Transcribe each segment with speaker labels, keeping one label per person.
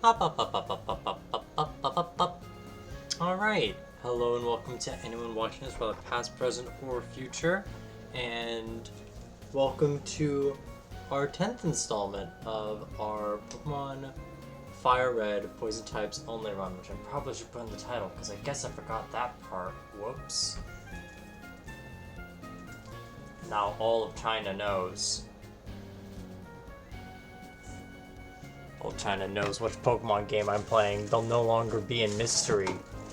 Speaker 1: Up, up, up, up, up, up, up, up, up, up, up, up. Alright, hello and welcome to anyone watching this, whether past, present, or future. And welcome to our 10th installment of our Pokemon Fire Red Poison Types Only run, which I probably should put in the title, because I guess I forgot that part. Whoops. Now all of China knows. All of China knows which Pokemon game I'm playing. They'll no longer be in mystery.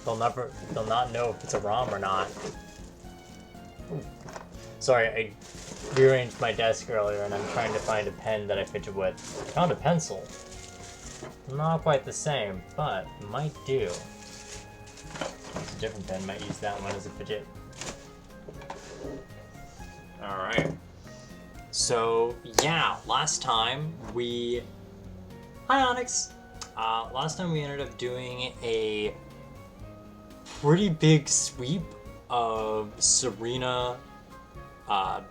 Speaker 1: They'll not know if it's a ROM or not. Ooh. Sorry, I rearranged my desk earlier and I'm trying to find a pen that I fidget with. Found a pencil. Not quite the same, but might do. It's a different pen, might use that one as a fidget. Alright. So, yeah, last time we... Hi, Onyx! Last time we ended up doing a pretty big sweep of Sabrina,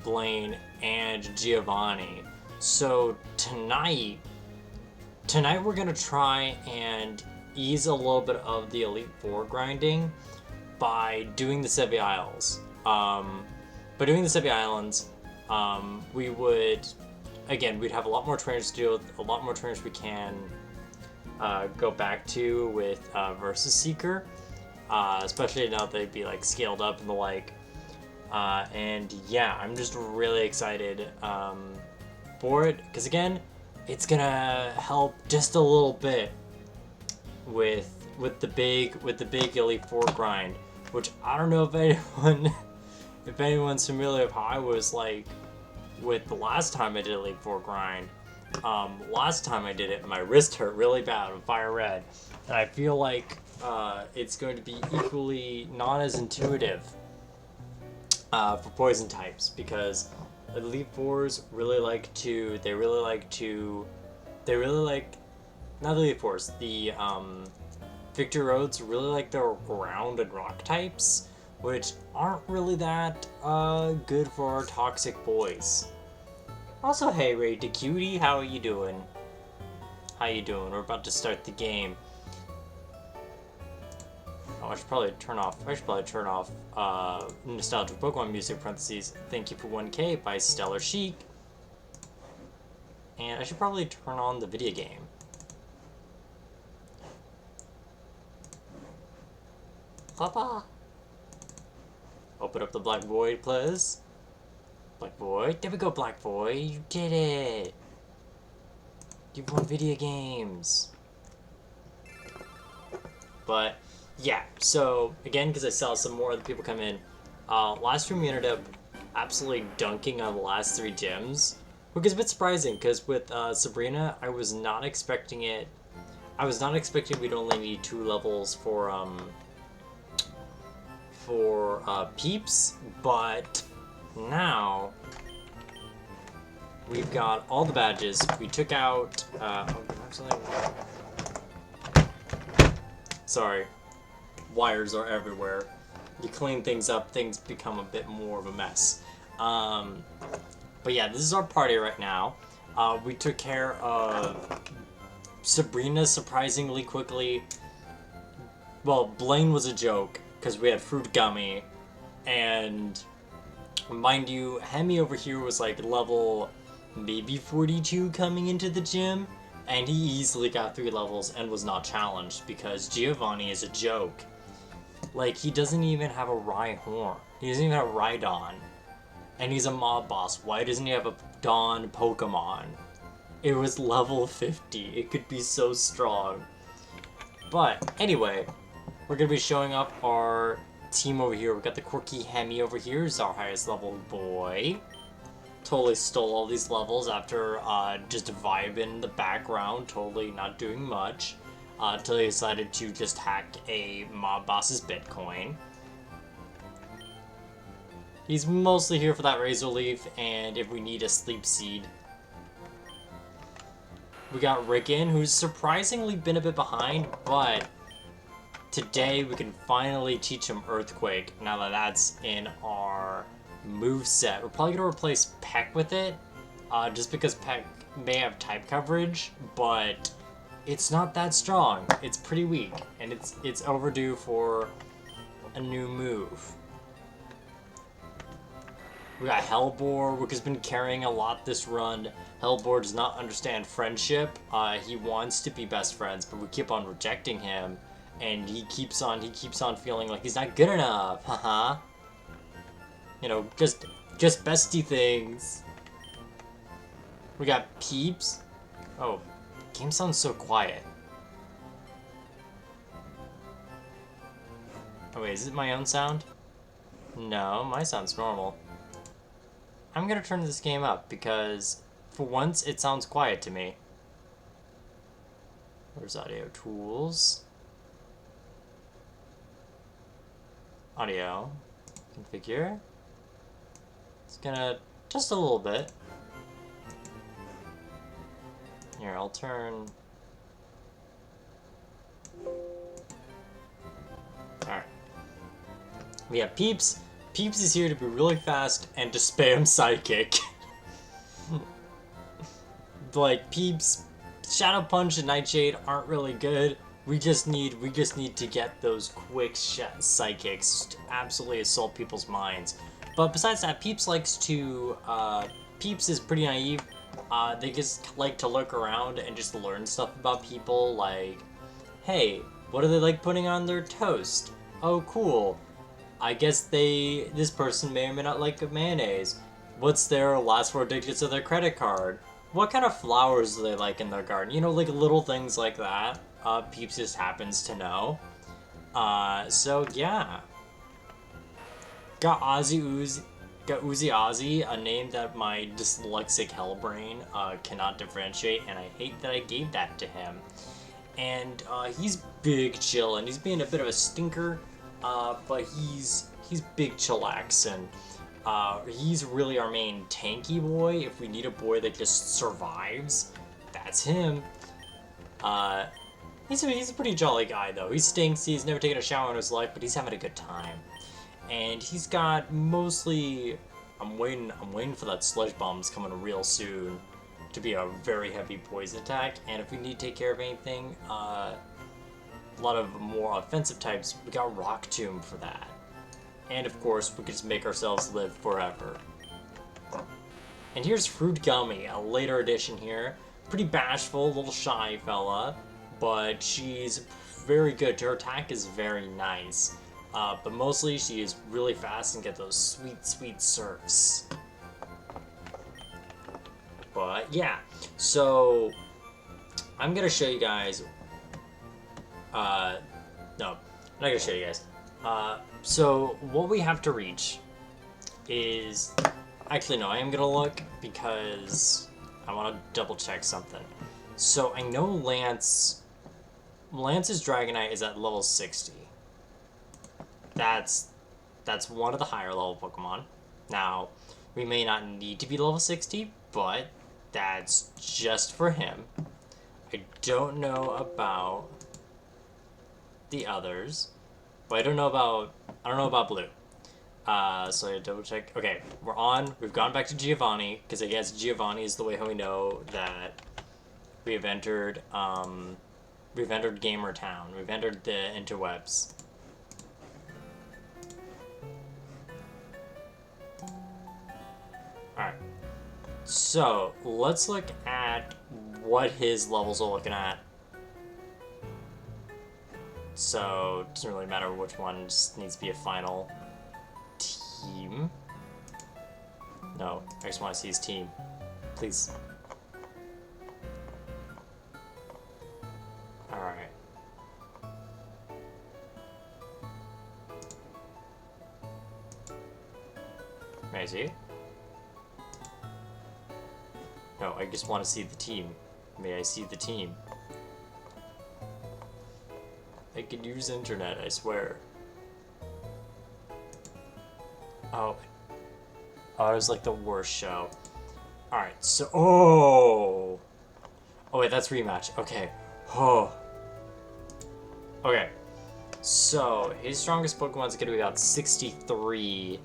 Speaker 1: Blaine, and Giovanni. So tonight we're gonna try and ease a little bit of the Elite Four grinding by doing the Sevi Isles. By doing the Sevi Islands, we would... Again, we'd have a lot more trainers to deal with, a lot more trainers we can go back to with Versus Seeker, especially now that they'd be like scaled up and the like. And yeah, I'm just really excited for it because again, it's gonna help just a little bit with the big Elite Four grind, which I don't know if anyone's familiar with how I was like. With the last time I did Elite Four grind, last time I did it, my wrist hurt really bad on Fire Red, and I feel like it's going to be equally not as intuitive for Poison types because Elite Fours not the Elite Fours, the Victor Roads really like their ground and rock types, which aren't really that good for our toxic boys. Also, hey Ray the Cutie, how are you doing? We're about to start the game. Oh, I should probably turn off nostalgic Pokemon music, parentheses, thank you for 1K by Stellar Chic. And I should probably turn on the video game. Papa! Open up the Black Void, please. Black Void. There we go, Black Void. You did it. You've won video games. But, yeah. So, again, because I saw some more other people come in, last stream we ended up absolutely dunking on the last 3 gyms. Which is a bit surprising, because with Sabrina, I was not expecting it. I was not expecting we'd only need 2 levels for Peeps, but now we've got all the badges. We took out sorry, wires are everywhere. You clean things up, things become a bit more of a mess. But yeah, this is our party right now. We took care of Sabrina surprisingly quickly. Well, Blaine was a joke because we had Fruit Gummy, and mind you, Hemi over here was like level maybe 42 coming into the gym, and he easily got 3 levels and was not challenged because Giovanni is a joke. Like, he doesn't even have a Rhyhorn. He doesn't even have a Rhydon. And he's a mob boss. Why doesn't he have a Dawn Pokemon? It was level 50. It could be so strong. But anyway, we're going to be showing up our team over here. We've got the quirky Hemi over here, who's our highest level boy. Totally stole all these levels after just vibing in the background, totally not doing much, until he decided to just hack a mob boss's Bitcoin. He's mostly here for that Razor Leaf, and if we need a Sleep Seed. We got Rickon, who's surprisingly been a bit behind, but today we can finally teach him Earthquake, now that that's in our moveset. We're probably going to replace Peck with it, just because Peck may have type coverage, but it's not that strong. It's pretty weak, and it's overdue for a new move. We got Hellbore, which has been carrying a lot this run. Hellbore does not understand friendship. He wants to be best friends, but we keep on rejecting him, and he keeps on feeling like he's not good enough. Haha. You know, just bestie things. We got Peeps. Oh, game sounds so quiet. Oh wait, is it my own sound? No, my sound's normal. I'm gonna turn this game up because for once it sounds quiet to me. Where's audio tools? Audio. Configure. It's gonna just a little bit. Here, I'll turn. Alright. We have Peeps. Peeps is here to be really fast and to spam Psychic. Like, Peeps, Shadow Punch and Nightshade aren't really good. We just need to get those quick Psychics to absolutely assault people's minds. But besides that, Peeps likes to, Peeps is pretty naive. They just like to look around and just learn stuff about people, like, hey, what do they like putting on their toast? Oh, cool. I guess this person may or may not like mayonnaise. What's their last 4 digits of their credit card? What kind of flowers do they like in their garden? You know, like little things like that. Peeps just happens to know. So yeah. Got Uzi Ozzy, a name that my dyslexic hellbrain cannot differentiate, and I hate that I gave that to him. And he's big chill, and he's being a bit of a stinker, but he's big chillax, and he's really our main tanky boy. If we need a boy that just survives, that's him. He's a pretty jolly guy, though. He stinks, he's never taken a shower in his life, but he's having a good time. And he's got mostly... I'm waiting for that sludge bomb's coming real soon to be a very heavy poison attack. And if we need to take care of anything, a lot of more offensive types, we got Rock Tomb for that. And of course, we can just make ourselves live forever. And here's Fruit Gummy, a later edition here. Pretty bashful, little shy fella, but she's very good. Her attack is very nice. But mostly she is really fast and get those sweet, sweet surfs. But yeah, so I'm gonna show you guys. No, I'm not gonna show you guys. So what we have to reach is, actually no, I am gonna look because I want to double check something. So I know Lance's Dragonite is at level 60. That's one of the higher level Pokemon. Now, we may not need to be level 60, but that's just for him. I don't know about the others, but I don't know about Blue. So I double check. Okay, we've gone back to Giovanni, because I guess Giovanni is the way how we know that we have entered Gamer Town. We've entered the interwebs. Alright, so let's look at what his levels are looking at. So, it doesn't really matter which one, just needs to be a final team. No, I just want to see his team. Please. Alright. May I see? No, I just want to see the team. May I see the team? I could use internet, I swear. Oh. Oh, it was like the worst show. Alright, so... Oh! Oh, wait, that's rematch. Okay. Oh. Okay. So, his strongest Pokemon is going to be about 63.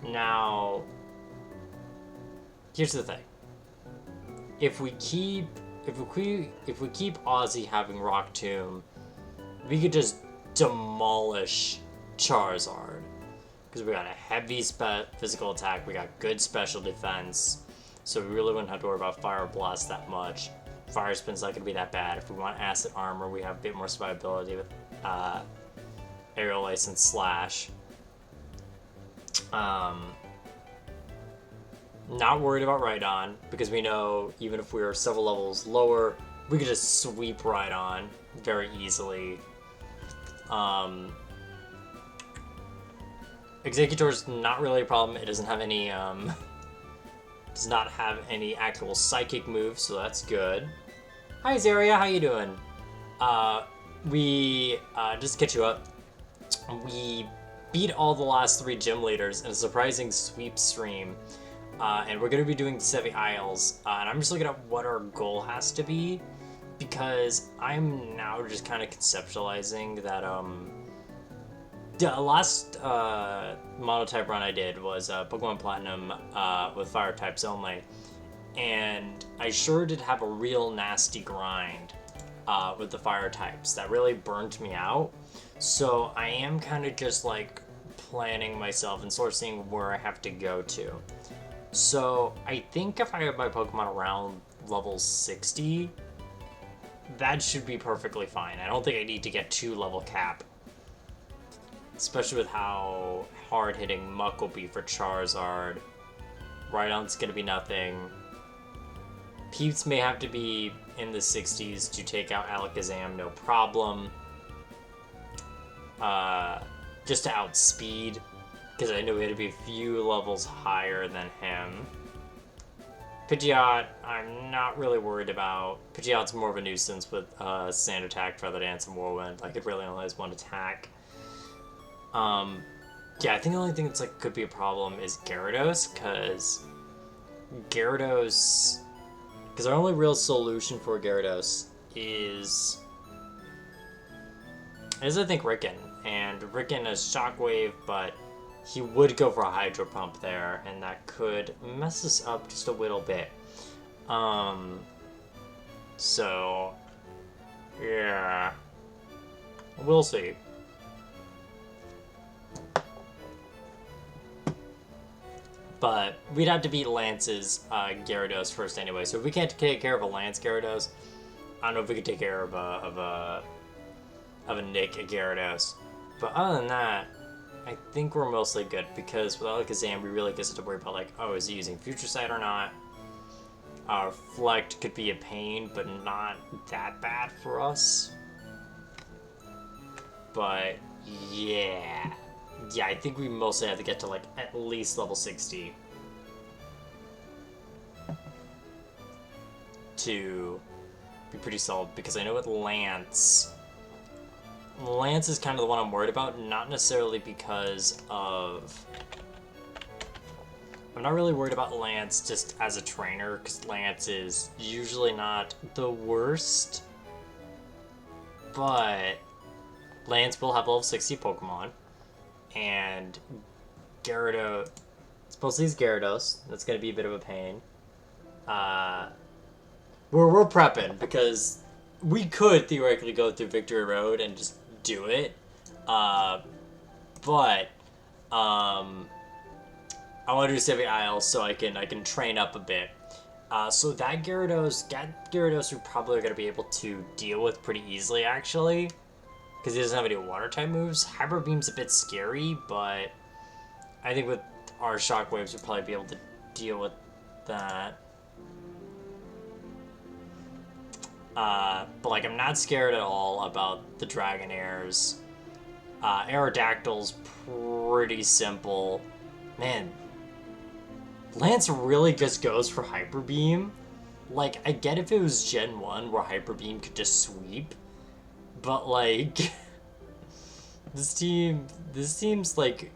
Speaker 1: Now... Here's the thing. If we keep if we keep Ozzy having Rock Tomb, we could just demolish Charizard. Because we got a heavy physical attack, we got good special defense, so we really wouldn't have to worry about Fire Blast that much. Fire Spin's not going to be that bad. If we want Acid Armor, we have a bit more survivability with Aerial Ace and Slash. Not worried about Rhydon, because we know even if we were several levels lower, we could just sweep Rhydon very easily. Executor's not really a problem. It doesn't have any, does not have any actual psychic moves, so that's good. Hi Zaria, how you doing? Just to catch you up, we beat all the last 3 gym leaders in a surprising sweep stream. And we're going to be doing Sevi Isles, and I'm just looking at what our goal has to be, because I'm now just kind of conceptualizing that, the last monotype run I did was Pokemon Platinum with fire types only, and I sure did have a real nasty grind with the fire types that really burnt me out. So I am kind of just like planning myself and sort of seeing where I have to go to. So I think if I have my Pokemon around level 60, that should be perfectly fine. I don't think I need to get to level cap, especially with how hard-hitting Muck will be for Charizard. Rhydon's gonna be nothing. Peeps may have to be in the 60s to take out Alakazam, no problem. Just to outspeed, because I know we had to be a few levels higher than him. Pidgeot, I'm not really worried about. Pidgeot's more of a nuisance with Sand Attack, Feather Dance, and Whirlwind. Like, it really only has 1 attack. Yeah, I think the only thing that's like could be a problem is Gyarados, because our only real solution for Gyarados is I think Ricken, and Ricken is Shockwave, but he would go for a Hydro Pump there, and that could mess us up just a little bit. So yeah, we'll see. But we'd have to beat Lance's Gyarados first anyway. So if we can't take care of a Lance Gyarados, I don't know if we could take care of a Nick Gyarados. But other than that, I think we're mostly good, because with Alakazam, we really just have to worry about, like, oh, is he using Future Sight or not? Reflect could be a pain, but not that bad for us. But yeah. Yeah, I think we mostly have to get to, like, at least level 60 to be pretty solid, because I know with Lance is kind of the one I'm worried about, not necessarily because of... I'm not really worried about Lance just as a trainer, because Lance is usually not the worst, but Lance will have level 60 Pokemon. And Gyarados, supposedly it's Gyarados. That's gonna be a bit of a pain. We're prepping, because we could theoretically go through Victory Road and just do it. But I want to do Sevi Isles so I can train up a bit. So that Gyarados we're probably gonna be able to deal with pretty easily, actually, because he doesn't have any water type moves. Hyper Beam's a bit scary, but I think with our Shockwaves we'll probably be able to deal with that. But like, I'm not scared at all about the Dragonairs. Aerodactyl's pretty simple. Man, Lance really just goes for Hyper Beam. Like, I get if it was Gen 1 where Hyper Beam could just sweep, but like this team's like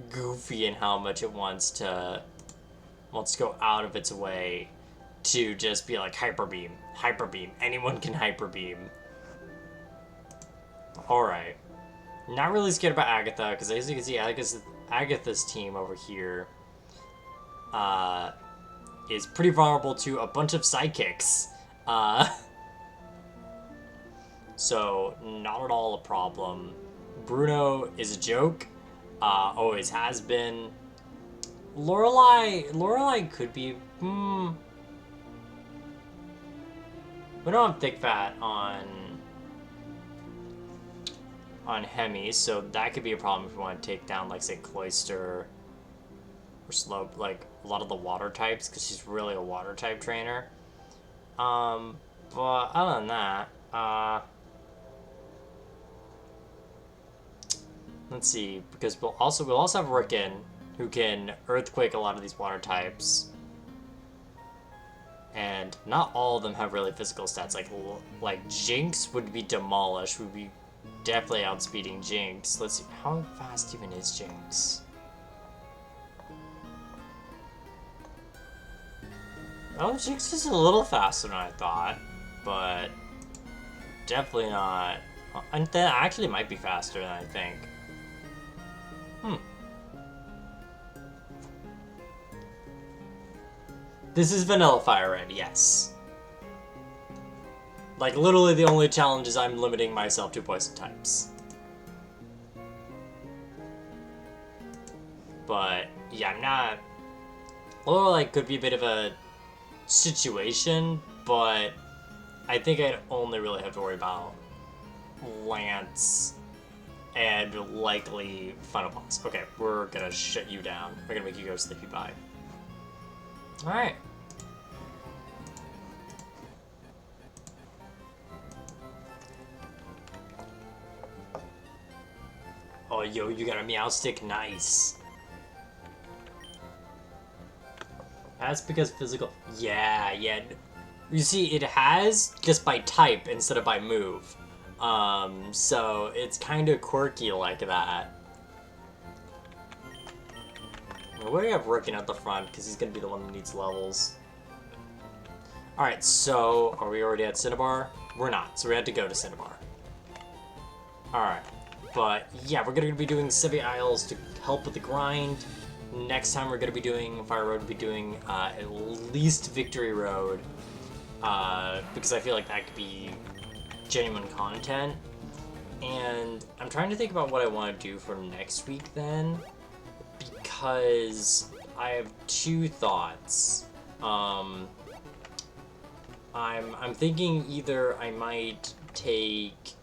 Speaker 1: goofy in how much it wants to go out of its way to just be like Hyper Beam. Anyone can Hyper Beam. Alright. Not really scared about Agatha, because as you can see, Agatha's team over here is pretty vulnerable to a bunch of Psychics. Uh, so not at all a problem. Bruno is a joke. Always has been. Lorelai could be. We don't have thick fat on Hemi, so that could be a problem if we want to take down, like, say, Cloister or Slope, like a lot of the water types, because she's really a water type trainer. But other than that, let's see, because we'll also have Ricken, who can Earthquake a lot of these water types. And not all of them have really physical stats. Like Jinx would be demolished. Would be definitely outspeeding Jinx. Let's see, how fast even is Jinx? Oh, Jinx is a little faster than I thought, but definitely not. And that actually might be faster than I think. This is Vanilla Fire Red, yes. Like, literally the only challenge is I'm limiting myself to poison types. But, yeah, I'm not... Or, like, could be a bit of a situation, but I think I'd only really have to worry about Lance and likely Final Boss. Okay, we're gonna shut you down. We're gonna make you go sleepy bye. Alright. Oh, yo, you got a Meow Stick? Nice. That's because physical... Yeah. You see, it has just by type instead of by move. So it's kind of quirky like that. We're gonna have Ricken at the front because he's gonna be the one that needs levels. Alright, so are we already at Cinnabar? We're not, so we had to go to Cinnabar. Alright, but yeah, we're gonna be doing Sevi Isles to help with the grind. Next time we're gonna be doing Fire Road, we'll be doing at least Victory Road. Because I feel like that could be genuine content. And I'm trying to think about what I want to do for next week then. Because I have two thoughts. I'm thinking either I might take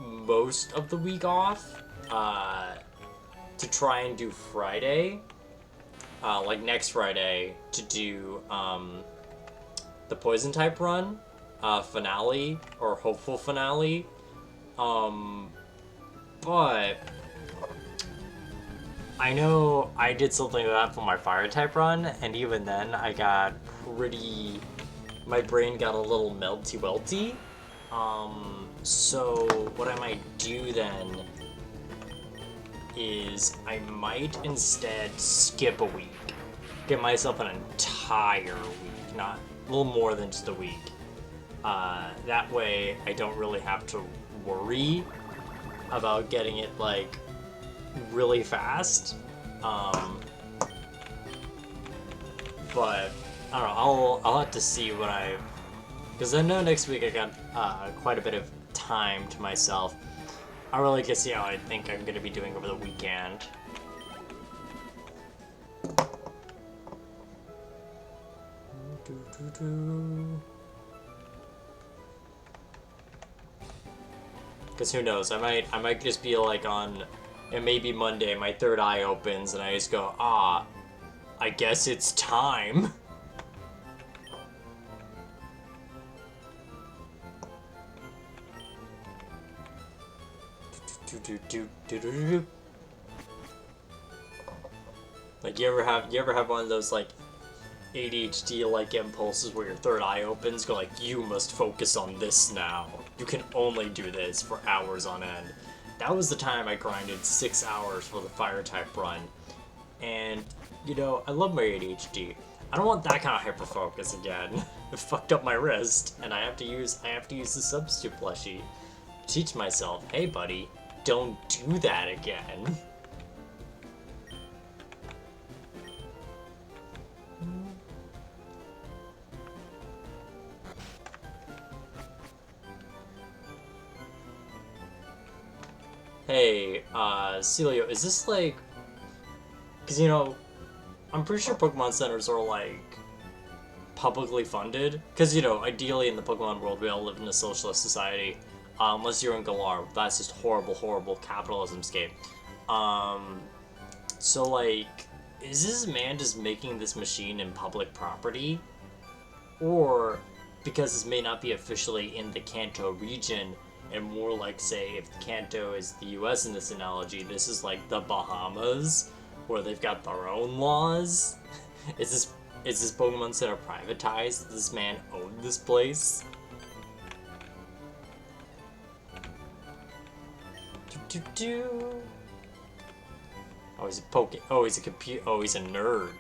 Speaker 1: most of the week off to try and do Friday, like next Friday, to do the poison type run, finale or hopeful finale, but I know I did something like that for my fire type run, and even then I got pretty... my brain got a little melty-welty. So what I might do then is I might instead skip a week. Give myself an entire week, not a little more than just a week. That way I don't really have to worry about getting it, like, really fast. But I don't know, I'll have to see what because I know next week I got quite a bit of time to myself. I really can see how I think I'm gonna be doing over the weekend. Because who knows, I might just be like on, it may be Monday, my third eye opens and I just go, I guess it's time. Like, you ever have one of those, like, ADHD like impulses where your third eye opens, go like, you must focus on this now. You can only do this for hours on end. That was the time I grinded 6 hours for the fire type run. And, you know, I love my ADHD. I don't want that kind of hyper focus again. It fucked up my wrist, and I have to use the substitute plushie. Teach myself, hey buddy, don't do that again. Hey, Celio, is this like... Because, you know, I'm pretty sure Pokemon centers are, like, publicly funded. Because, you know, ideally in the Pokemon world, we all live in a socialist society. Unless you're in Galar. That's just horrible, horrible capitalism scape. Um, so, like, is this man just making this machine in public property? Or, because this may not be officially in the Kanto region, and more like, say, if Kanto is the US in this analogy, this is like the Bahamas, where they've got their own laws? Is this Pokemon Center privatized? Does this man own this place? Oh, he's a Oh, he's a computer. Oh, he's a nerd.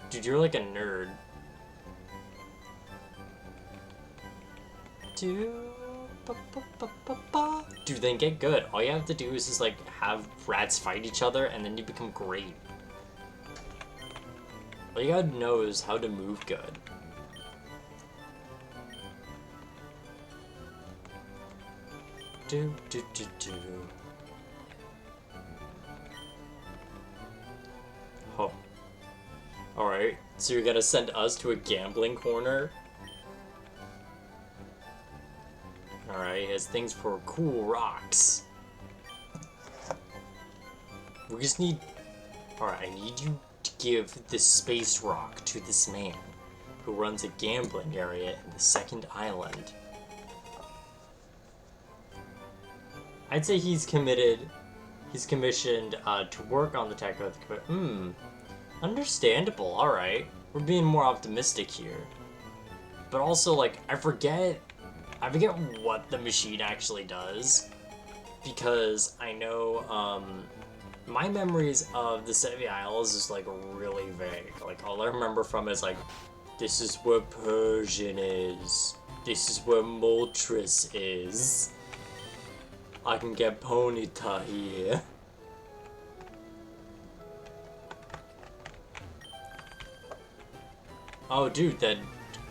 Speaker 1: Dude, you're like a nerd. Dude, then get good. All you have to do is just like have rats fight each other, and then you become great. All you gotta know is how to move good. Do do do do. Oh. Alright, so you're gonna send us to a gambling corner? Alright, he has things for cool rocks. We just need... Alright, I need you to give this space rock to this man who runs a gambling area in the second island. I'd say he's committed... He's commissioned to work on the tech of the... Understandable, alright. We're being more optimistic here. But also, like, I forget what the machine actually does, because I know, my memories of the Sevi Isles is, like, really vague. Like, all I remember from it is, like, this is where Persian is. This is where Moltres is. I can get Ponyta here. Oh, dude, then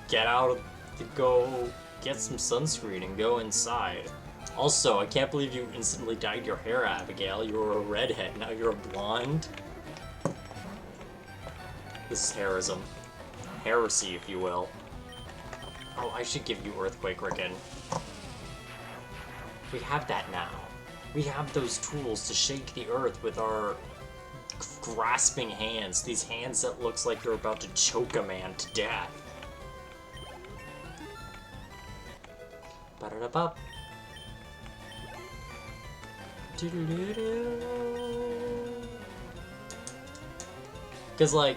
Speaker 1: get out to go get some sunscreen and go inside. Also, I can't believe you instantly dyed your hair, Abigail. You were a redhead, now you're a blonde. This is heresy. Heresy, if you will. Oh, I should give you Earthquake, Rickon. We have that now. We have those tools to shake the earth with our grasping hands. These hands that looks like you're about to choke a man to death. Ba-da-da-bop. Because, like,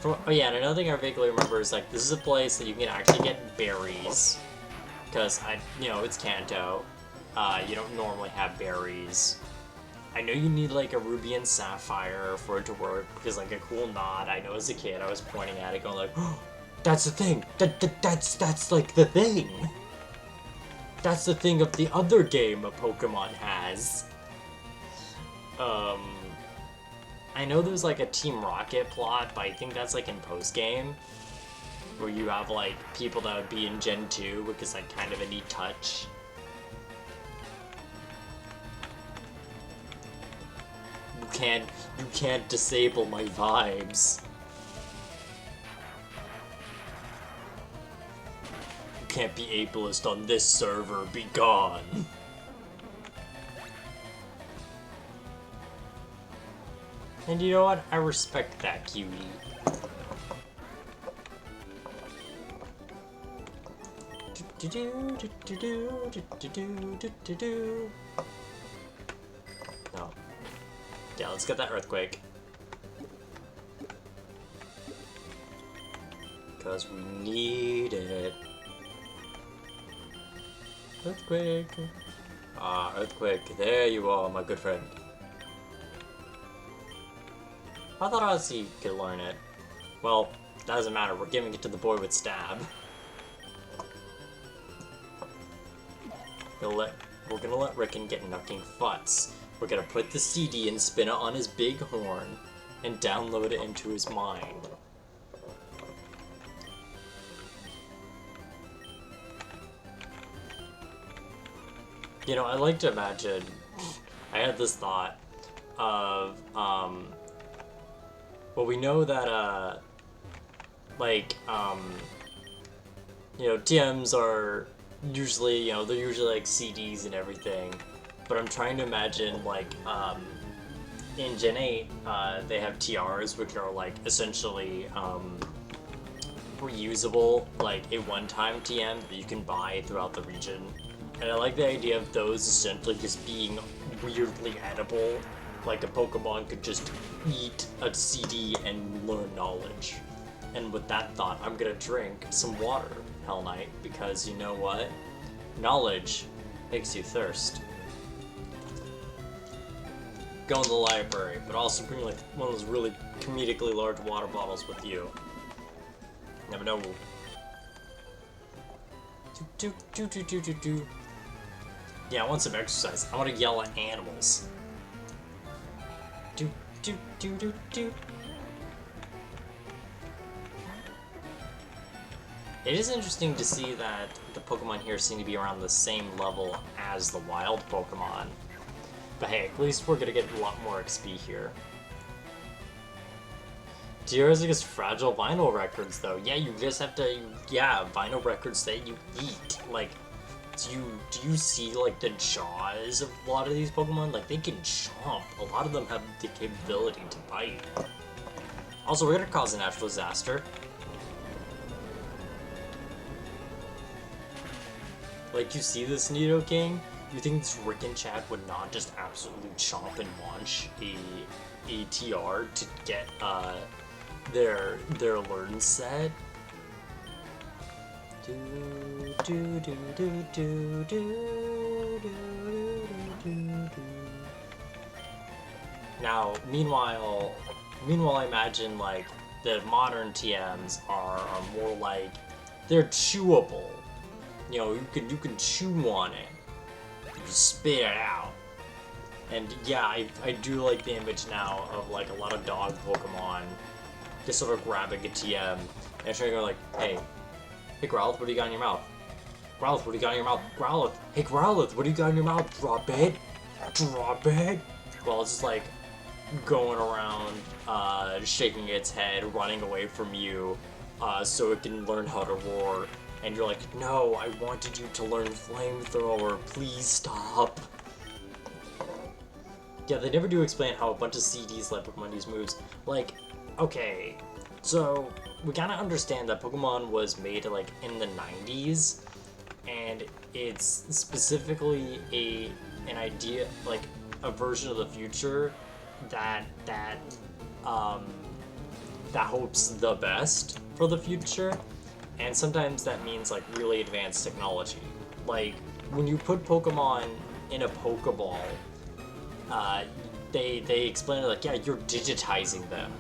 Speaker 1: oh yeah, and another thing I vaguely remember is, like, this is a place that you can actually get berries. Because, you know, it's Kanto. You don't normally have berries. I know you need, like, a ruby and sapphire for it to work, because, like, a cool nod, I know as a kid, I was pointing at it going, like, oh, that's the thing! That's, like, the thing! That's the thing of the other game a Pokemon has. I know there's, like, a Team Rocket plot, but I think that's, like, in post-game, where you have, like, people that would be in Gen 2, because, like, kind of a neat touch. You can't disable my vibes. You can't be ableist on this server, be gone. And you know what? I respect that, cutie. No. Yeah, let's get that Earthquake. Because we need it. Earthquake. Ah, Earthquake, there you are, my good friend. I thought Ozzy could learn it. Well, that doesn't matter, we're giving it to the boy with Stab. We're gonna let Rickon get Knucking Futz. We're gonna put the CD and spin it on his big horn, and download it into his mind. You know, I like to imagine I had this thought of, well, we know that, like, you know, TMs are usually, you know, they're usually like CDs and everything, but I'm trying to imagine, like, in Gen 8, they have TRs, which are, like, essentially, reusable, like, a one-time TM that you can buy throughout the region. And I like the idea of those essentially just being weirdly edible. Like a Pokemon could just eat a CD and learn knowledge. And with that thought, I'm gonna drink some water, Hell Knight, because you know what? Knowledge makes you thirst. Go in the library, but also bring like one of those really comedically large water bottles with you. Never know. Do. Yeah, I want some exercise. I want to yell at animals. Do. It is interesting to see that the Pokemon here seem to be around the same level as the wild Pokemon. But hey, at least we're gonna get a lot more XP here. TRs against fragile vinyl records, though. Yeah, you just have to, yeah, vinyl records that you eat. Like, do you see, like, the jaws of a lot of these Pokemon? Like, they can chomp. A lot of them have the capability to bite. Also, we're gonna cause a natural disaster. Like, you see this, Nidoking? You think this Rick and Chad would not just absolutely chomp and launch a TR to get, their learn set? Now, meanwhile, I imagine like the modern TMs are more like they're chewable. You know, you can chew on it, you spit it out. And yeah, I do like the image now of like a lot of dog Pokemon just sort of grabbing a TM and trying to go like, hey, Growlithe, what do you got in your mouth? Growlithe, what do you got in your mouth? Growlithe, hey Growlithe, what do you got in your mouth? Drop it, drop it. Well, it's just like going around, shaking its head, running away from you, so it can learn how to roar. And you're like, no, I wanted you to learn Flamethrower, please stop. Yeah, they never do explain how a bunch of CDs let Pokemon use moves. Like, okay, so we kind of understand that Pokemon was made like in the 90s, and it's specifically an idea, like a version of the future that hopes the best for the future, and sometimes that means like really advanced technology. Like when you put Pokemon in a Pokeball, they explain it like, yeah, you're digitizing them.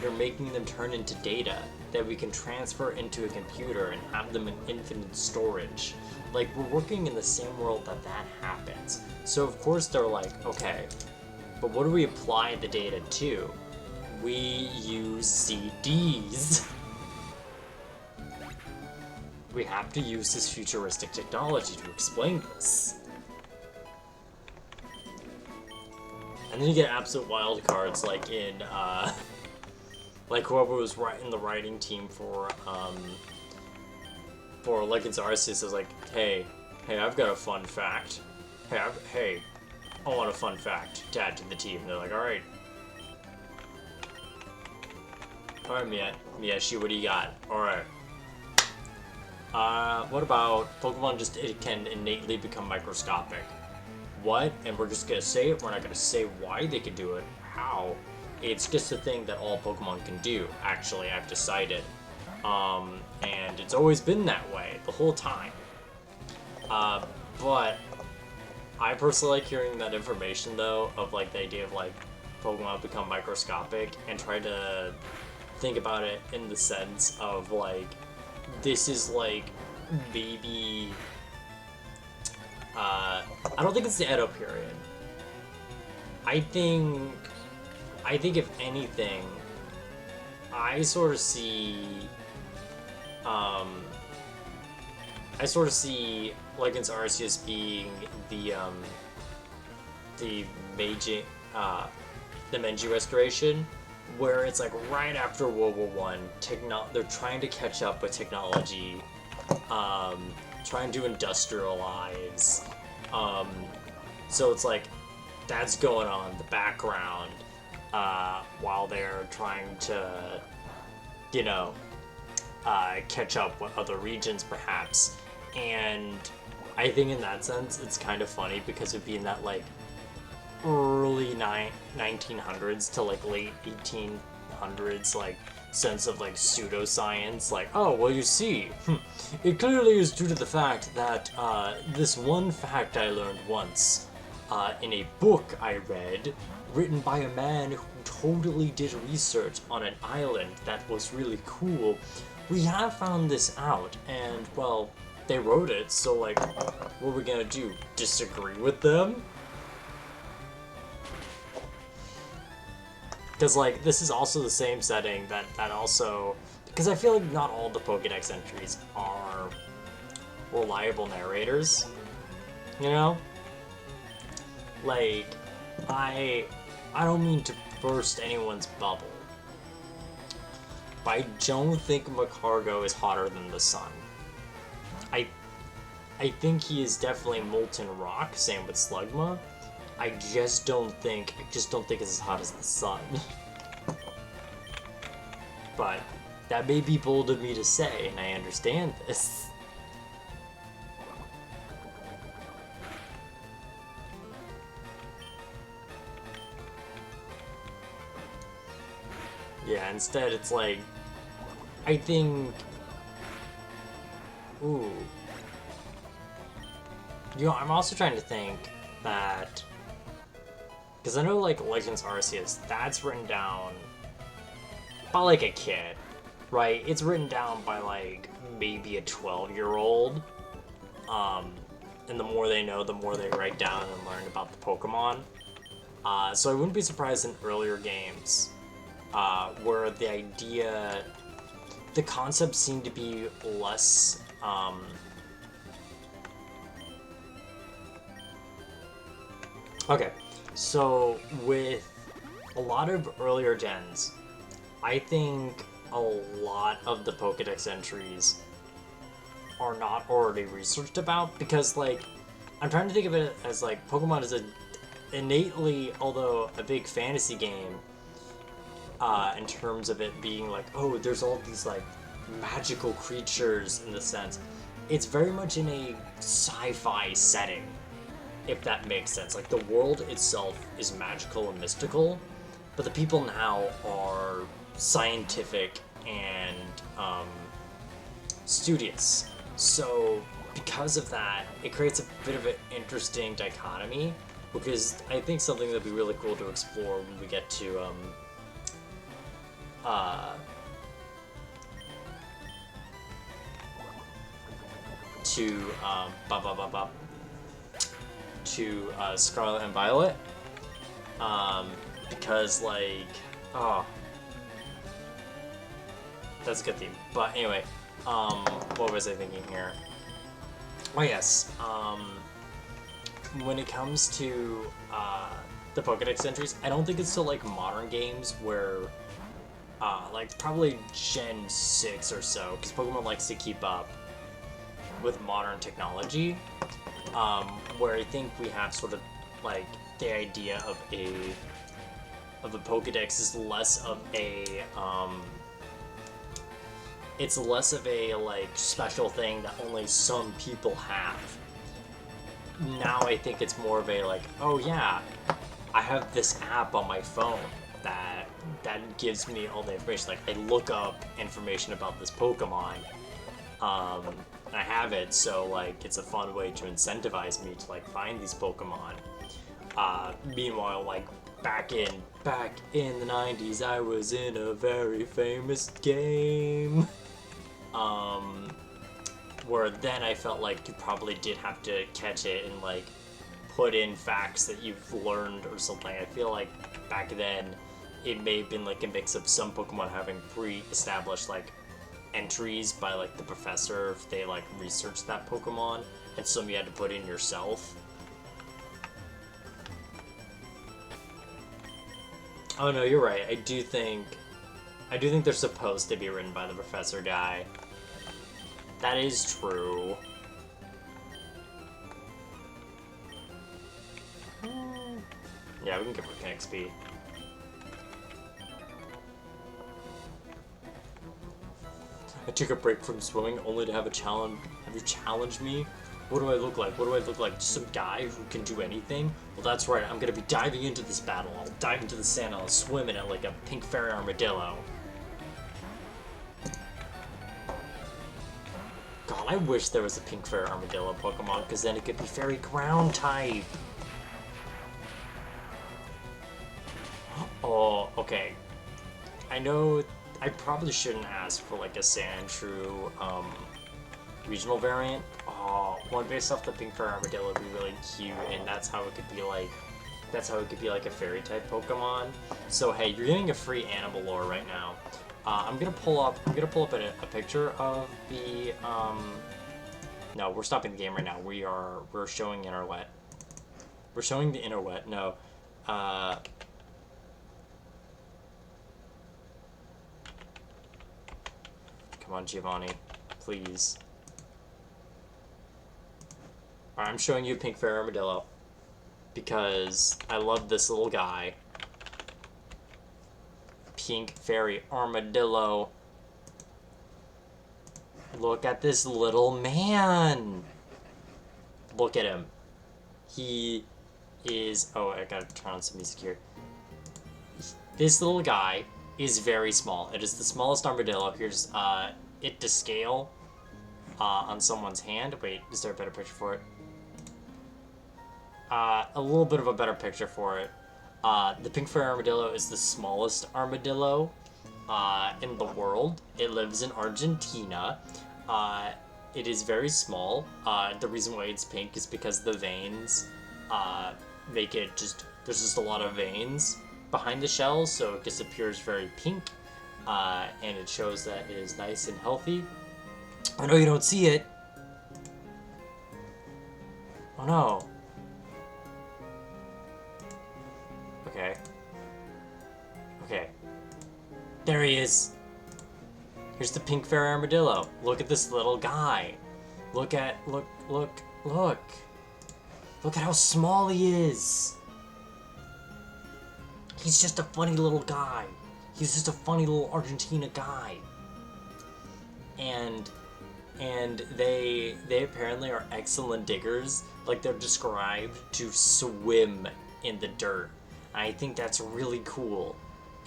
Speaker 1: You're making them turn into data that we can transfer into a computer and have them in infinite storage. Like, we're working in the same world that happens. So of course they're like, okay, but what do we apply the data to? We use CDs. We have to use this futuristic technology to explain this. And then you get absolute wild cards like in, like whoever was in the writing team for Legends Arceus is like, hey, I've got a fun fact. Hey, I want a fun fact to add to the team. And they're like, alright. Alright, Miyashi, what do you got? Alright. What about Pokemon it can innately become microscopic? What? And we're just gonna say it? We're not gonna say why they can do it. How? It's just a thing that all Pokemon can do, actually, I've decided. And it's always been that way, the whole time. But I personally like hearing that information, though, of, like, the idea of, like, Pokemon become microscopic, and try to think about it in the sense of, like, this is, like, maybe... I don't think it's the Edo period. I think if anything, I sort of see Legends Arceus being the Meiji, the Meiji Restoration, where it's like right after World War One. They're trying to catch up with technology, trying to industrialize. So it's like that's going on in the background while they're trying to, you know, catch up with other regions perhaps. And I think in that sense it's kind of funny because it'd be in that like early 1900s to like late 1800s like sense of like pseudoscience, like, oh well, you see, it clearly is due to the fact that this one fact I learned once in a book I read written by a man who totally did research on an island that was really cool. We have found this out, and well, they wrote it, so like, what are we gonna do? Disagree with them? Because, like, this is also the same setting that also... Because I feel like not all the Pokédex entries are reliable narrators, you know? Like, I don't mean to burst anyone's bubble, but I don't think Macargo is hotter than the sun. I think he is definitely molten rock, same with Slugma. I just don't think it's as hot as the sun. But that may be bold of me to say, and I understand this. Yeah, instead it's like, I think... Ooh. You know, I'm also trying to think that... Because I know, like, Legends Arceus, that's written down by, like, a kid, right? It's written down by, like, maybe a 12-year-old. And the more they know, the more they write down and learn about the Pokemon. So I wouldn't be surprised in earlier games, where the idea... The concept seemed to be less, Okay, so with a lot of earlier gens, I think a lot of the Pokédex entries are not already researched about, because, like, I'm trying to think of it as, like, Pokemon is a innately, although a big fantasy game, in terms of it being like, oh, there's all these, like, magical creatures in the sense. It's very much in a sci-fi setting, if that makes sense. Like, the world itself is magical and mystical, but the people now are scientific and studious. So because of that, it creates a bit of an interesting dichotomy, because I think something that'd be really cool to explore when we get to Scarlet and Violet, because, like, oh, that's a good theme. But anyway, what was I thinking here? Oh yes, when it comes to the Pokédex entries, I don't think it's till, like, modern games where, like, probably Gen 6 or so, because Pokemon likes to keep up with modern technology, where I think we have sort of, like, the idea of a Pokédex is less of a, it's less of a, like, special thing that only some people have. Now I think it's more of a, like, oh yeah, I have this app on my phone that gives me all the information. Like, I look up information about this Pokemon, I have it, so, like, it's a fun way to incentivize me to, like, find these Pokemon. Meanwhile, like, back in the 90s, I was in a very famous game, where then I felt like you probably did have to catch it and, like, put in facts that you've learned or something. I feel like back then it may have been, like, a mix of some Pokemon having pre-established, like, entries by, like, the professor if they, like, researched that Pokemon, and some you had to put in yourself. Oh no, you're right. I do think they're supposed to be written by the professor guy. That is true. Yeah, we can give her an XP. I took a break from swimming only to have a challenge. Have you challenged me? What do I look like? What do I look like? Just some guy who can do anything? Well, that's right. I'm gonna be diving into this battle. I'll dive into the sand. I'll swim in it like a pink fairy armadillo. God, I wish there was a pink fairy armadillo Pokemon, because then it could be fairy ground type. Oh, okay. I know I probably shouldn't ask for like a Sandshrew regional variant. Oh, one based off the pink fairy armadillo would be really cute, and that's how it could be like a fairy type Pokemon. So hey, you're getting a free animal lore right now. I'm gonna pull up a picture of the no, we're stopping the game right now. We're showing Interwet. We're showing the Interwet. No. Come on, Giovanni. Please. Alright, I'm showing you Pink Fairy Armadillo. Because I love this little guy. Pink Fairy Armadillo. Look at this little man. Look at him. He is... Oh, I gotta turn on some music here. This little guy is very small. It is the smallest armadillo. Here's it to scale on someone's hand. Wait, is there a better picture for it? A little bit of a better picture for it. The pink fairy armadillo is the smallest armadillo in the world. It lives in Argentina. It is very small. The reason why it's pink is because the veins make it just... There's just a lot of veins behind the shell, so it just appears very pink, and it shows that it is nice and healthy. I know you don't see it. Oh no. Okay. Okay. There he is. Here's the pink fairy armadillo. Look at this little guy. Look at how small he is. He's just a funny little guy. He's just a funny little Argentina guy. And they apparently are excellent diggers. Like, they're described to swim in the dirt. I think that's really cool.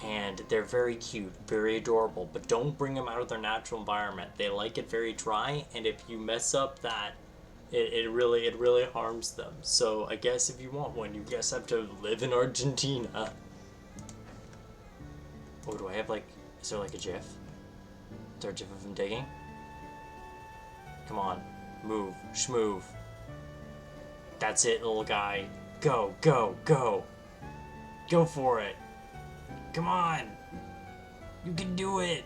Speaker 1: And they're very cute, very adorable, but don't bring them out of their natural environment. They like it very dry, and if you mess up that, it really harms them. So I guess if you want one, you just have to live in Argentina. Oh, do I have like, is there like a GIF? Is there a GIF of him digging? Come on, move, schmove. That's it, little guy. Go, go, go. Go for it. Come on. You can do it.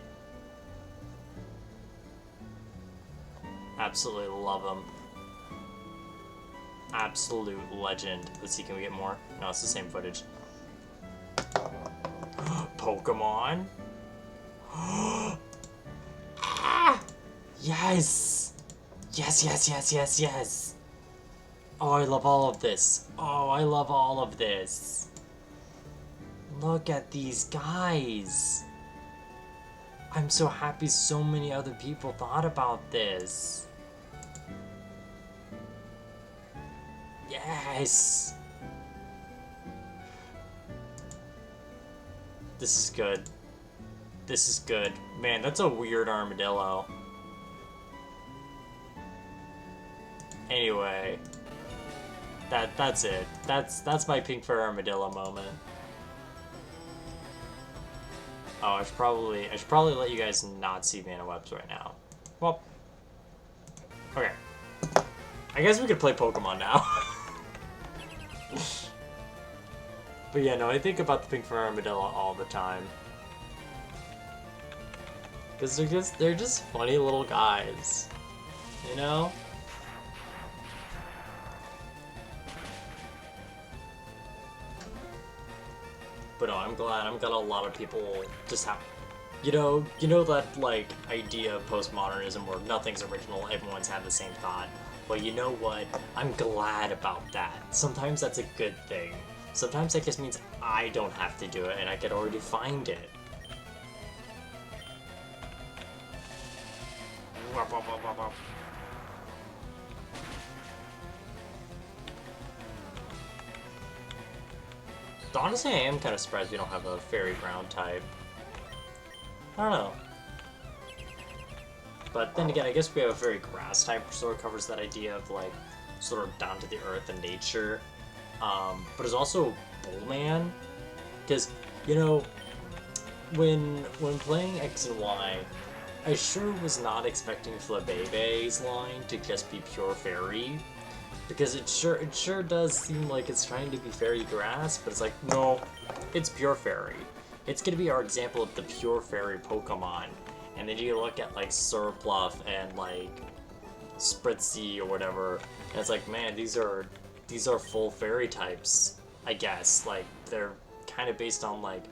Speaker 1: Absolutely love him. Absolute legend. Let's see, can we get more? No, it's the same footage. Pokemon. Ah! Yes. Yes. Oh, I love all of this. Oh, I love all of this. Look at these guys. I'm so happy so many other people thought about this. Yes. This is good. This is good. Man, that's a weird armadillo. Anyway. That's it. That's my pink fur armadillo moment. Oh, I should probably let you guys not see Mana Webs right now. Well, okay. I guess we could play Pokemon now. But yeah, no, I think about the pink fur armadillo all the time. Because they're just funny little guys. You know? But no, I'm glad. I'm glad a lot of people just have, you know that like idea of postmodernism where nothing's original, everyone's had the same thought. Well, you know what? I'm glad about that. Sometimes that's a good thing. Sometimes that just means I don't have to do it and I can already find it. Honestly, I am kind of surprised we don't have a fairy ground type. I don't know. But then again, I guess we have a fairy grass type, which sort of covers that idea of like sort of down to the earth and nature. But it's also Bullman, because when playing X and Y, I sure was not expecting Flabebe's line to just be pure fairy, because it sure does seem like it's trying to be fairy grass, but it's like, no, it's pure fairy. It's gonna be our example of the pure fairy Pokemon, and then you look at like Surpluff and like Spritzy or whatever, and it's like, man, these are full fairy types, I guess. Like, they're kind of based on like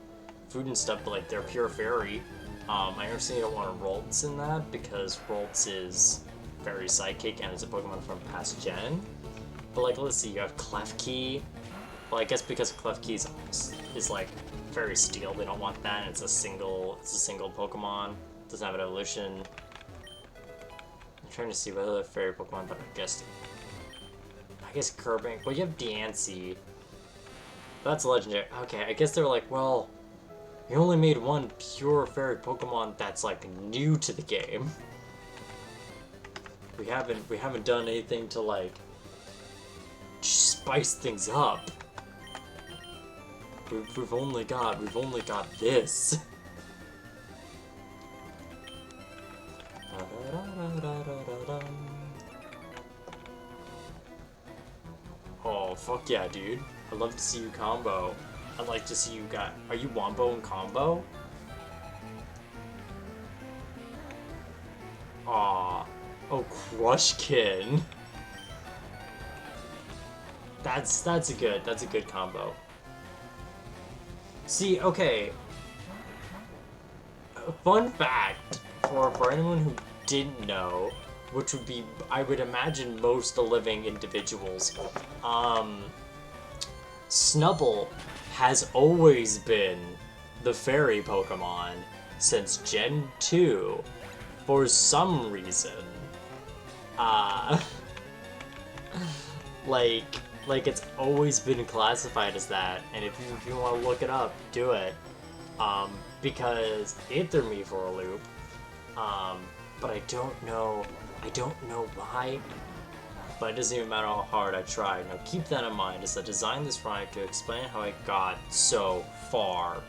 Speaker 1: food and stuff, but like they're pure fairy. I understand you don't want Ralts in that because Ralts is very psychic and is a Pokemon from past gen. But like, let's see, you have Klefki. Well, I guess because Klefki is like fairy steel, they don't want that. And it's a single Pokemon. It doesn't have an evolution. I'm trying to see what other fairy Pokemon that I guess Kerbink. Well, you have Diancie. That's legendary. Okay, I guess they're like, well, we only made one pure fairy Pokemon that's like new to the game. We haven't done anything to like spice things up. We've only got this. Oh, fuck yeah, dude. I'd love to see you combo. I'd like to see you are you Wombo and combo? Aw. Oh, Crushkin. That's a good combo. See, okay. Fun fact for anyone who didn't know, which would be, I would imagine, most living individuals, Snubbull has always been the fairy Pokemon since Gen 2 for some reason. Like it's always been classified as that, and if you want to look it up, do it. Because it threw me for a loop. But I don't know why. But it doesn't even matter how hard I try. Now keep that in mind as I designed this rhyme to explain how I got so far.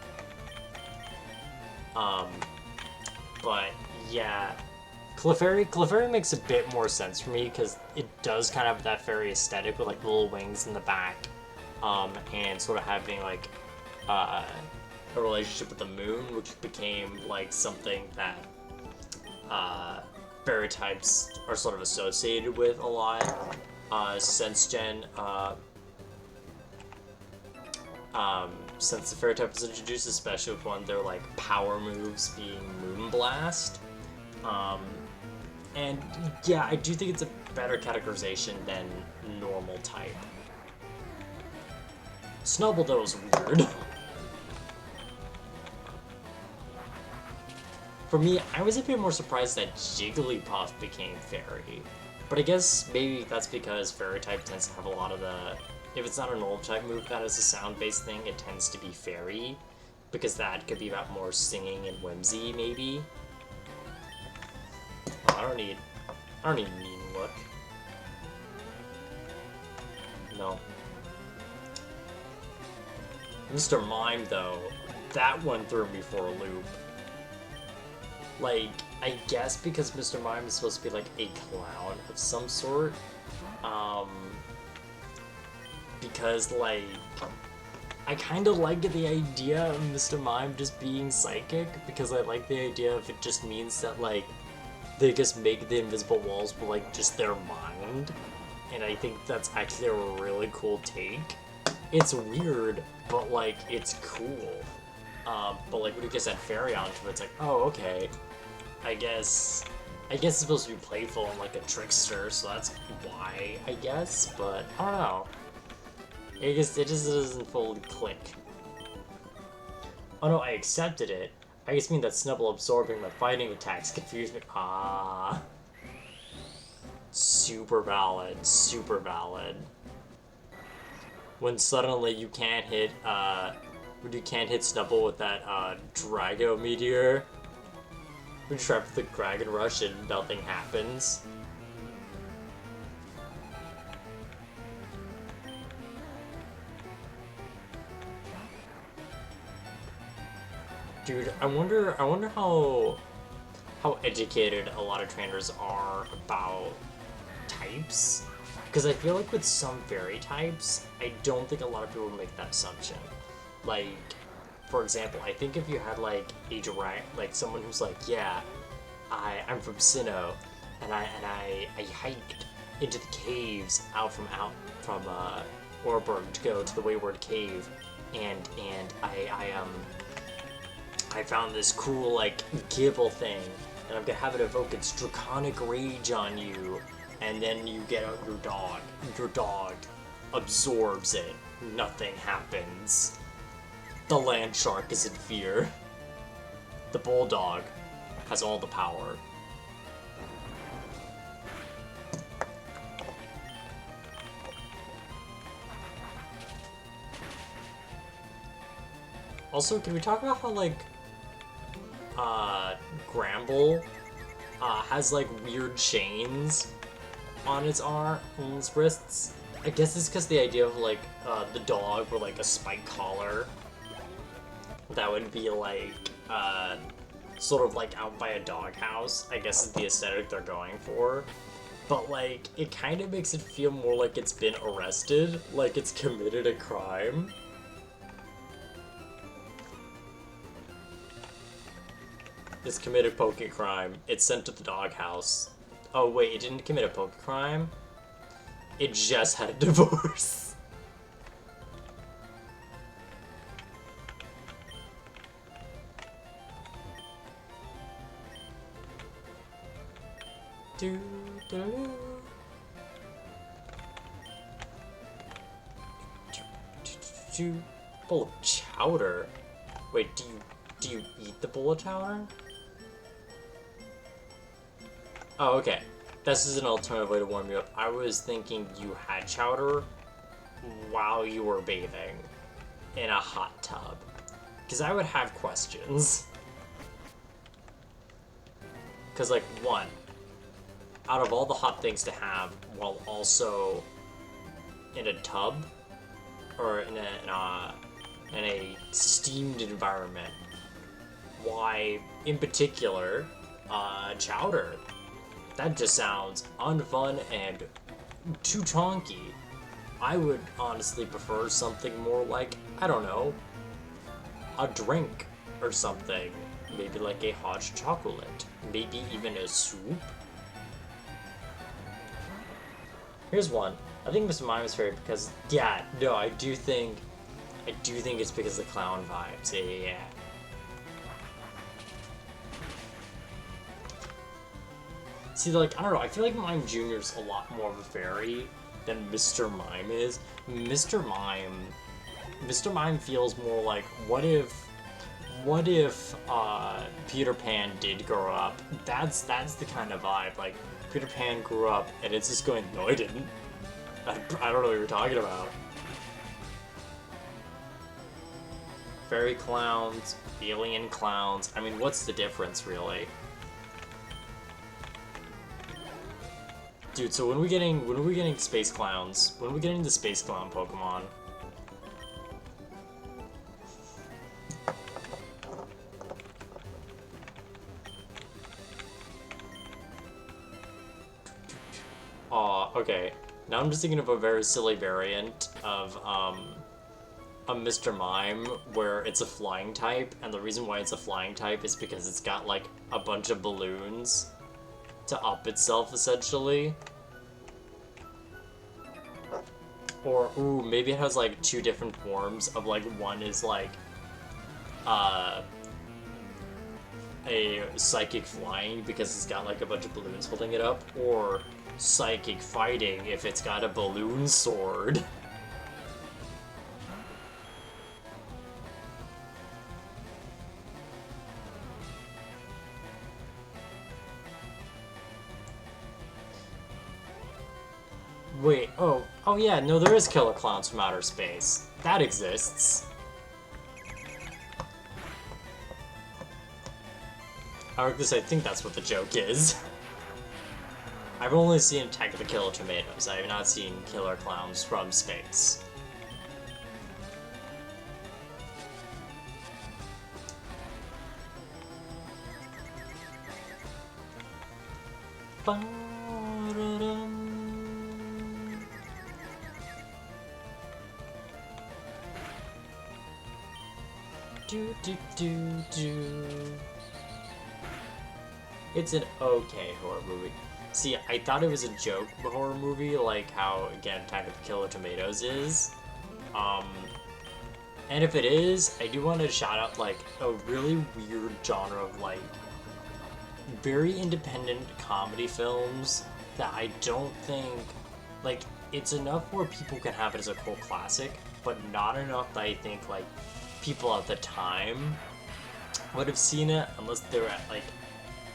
Speaker 1: But yeah, Clefairy makes a bit more sense for me because it does kind of have that fairy aesthetic with like little wings in the back, and sort of having like a relationship with the moon, which became like something that fairy types are sort of associated with a lot since since the fairy type was introduced, especially with one of their like power moves being Moonblast. And yeah, I do think it's a better categorization than normal type. Snubbull though is weird. For me, I was a bit more surprised that Jigglypuff became fairy. But I guess maybe that's because fairy type tends to have a lot of the... If it's not a normal type move that is a sound-based thing, it tends to be fairy. Because that could be about more singing and whimsy, maybe. Oh, I don't need mean look. No. Mr. Mime, though, that one threw me for a loop. Like, I guess because Mr. Mime is supposed to be like a clown of some sort. Because, like, I kind of like the idea of Mr. Mime just being psychic, because I like the idea of it just means that, like, they just make the invisible walls with, like, just their mind. And I think that's actually a really cool take. it's weird, but like it's cool. But like when you get that fairy onto it, it's like, oh, okay. I guess it's supposed to be playful and like a trickster, so that's why, I guess. But I don't know. It just doesn't fully click. Oh no, I accepted it. I just mean that Snubble absorbing my fighting attacks confused me. Ah. Super valid, super valid. When suddenly you can't hit, when you can't hit Snubble with that, Drago Meteor. We try for the Dragon Rush and nothing happens. Dude, I wonder how educated a lot of trainers are about types. Because I feel like with some fairy types, I don't think a lot of people make that assumption. Like, for example, I think if you had like a direct, like someone who's like, yeah, I'm from Sinnoh, and I hiked into the caves out from Orberg to go to the Wayward Cave, and I found this cool like Gibble thing, and I'm gonna have it evoke its draconic rage on you, and then you get out your dog. Your dog absorbs it. Nothing happens. The land shark is in fear. The bulldog has all the power. Also, can we talk about how, like, Gramble, has, like, weird chains on its wrists? I guess it's because the idea of, like, the dog with, like, a spike collar. That would be, like, sort of, like, out by a doghouse, I guess is the aesthetic they're going for. But, like, it kind of makes it feel more like it's been arrested, like it's committed a crime. It's committed poke crime. It's sent to the doghouse. Oh wait, it didn't commit a poke crime? It just had a divorce. Do, do, do. Bowl of chowder. Wait, do you eat the bowl of chowder? Oh, okay. This is an alternative way to warm you up. I was thinking you had chowder while you were bathing in a hot tub. Because I would have questions. Because, like, one, out of all the hot things to have while also in a tub, or in a steamed environment, why, in particular, chowder? That just sounds unfun and too chonky. I would honestly prefer something more like, I don't know, a drink or something. Maybe like a hot chocolate. Maybe even a soup. Here's one. I think Mr. Mime is fair because, yeah, no, I do think it's because of the clown vibes. Yeah. See, like, I don't know, I feel like Mime Jr. is a lot more of a fairy than Mr. Mime is. Mr. Mime feels more like, what if Peter Pan did grow up? That's the kind of vibe, like, Peter Pan grew up, and it's just going, no, I didn't. I don't know what you're talking about. Fairy clowns, alien clowns, I mean, what's the difference, really? Dude, so when are we getting space clowns? When are we getting the space clown Pokemon? Okay. Now I'm just thinking of a very silly variant of, a Mr. Mime where it's a flying type, and the reason why it's a flying type is because it's got, like, a bunch of balloons to up itself, essentially. Or, ooh, maybe it has like two different forms of like one is like uh, a psychic flying because it's got like a bunch of balloons holding it up, or psychic fighting if it's got a balloon sword. Wait, oh yeah, no, there is killer clowns from outer space. That exists. Or at least I think that's what the joke is. I've only seen Attack of the Killer Tomatoes. I have not seen killer clowns from space. Do do do do. It's an okay horror movie. See, I thought it was a joke horror movie, like how, again, Attack of the Killer Tomatoes is. And if it is, I do want to shout out, like, a really weird genre of, like, very independent comedy films that I don't think, like, it's enough where people can have it as a cult classic, but not enough that I think, like, people at the time would have seen it unless they were at, like,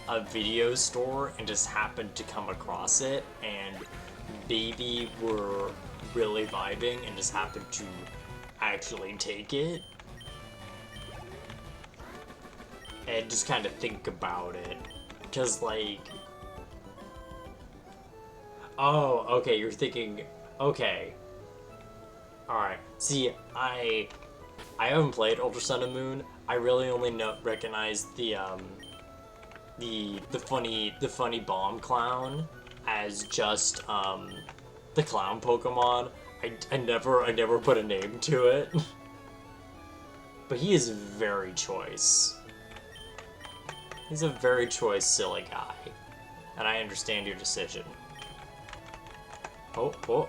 Speaker 1: a video store and just happened to come across it and maybe were really vibing and just happened to actually take it and just kind of think about it. Because, like, oh, okay, you're thinking, okay, alright, see, I haven't played Ultra Sun and Moon. I really only recognize the funny bomb clown as just the clown Pokemon. I never put a name to it. But he is very choice. He's a very choice silly guy. And I understand your decision. Oh.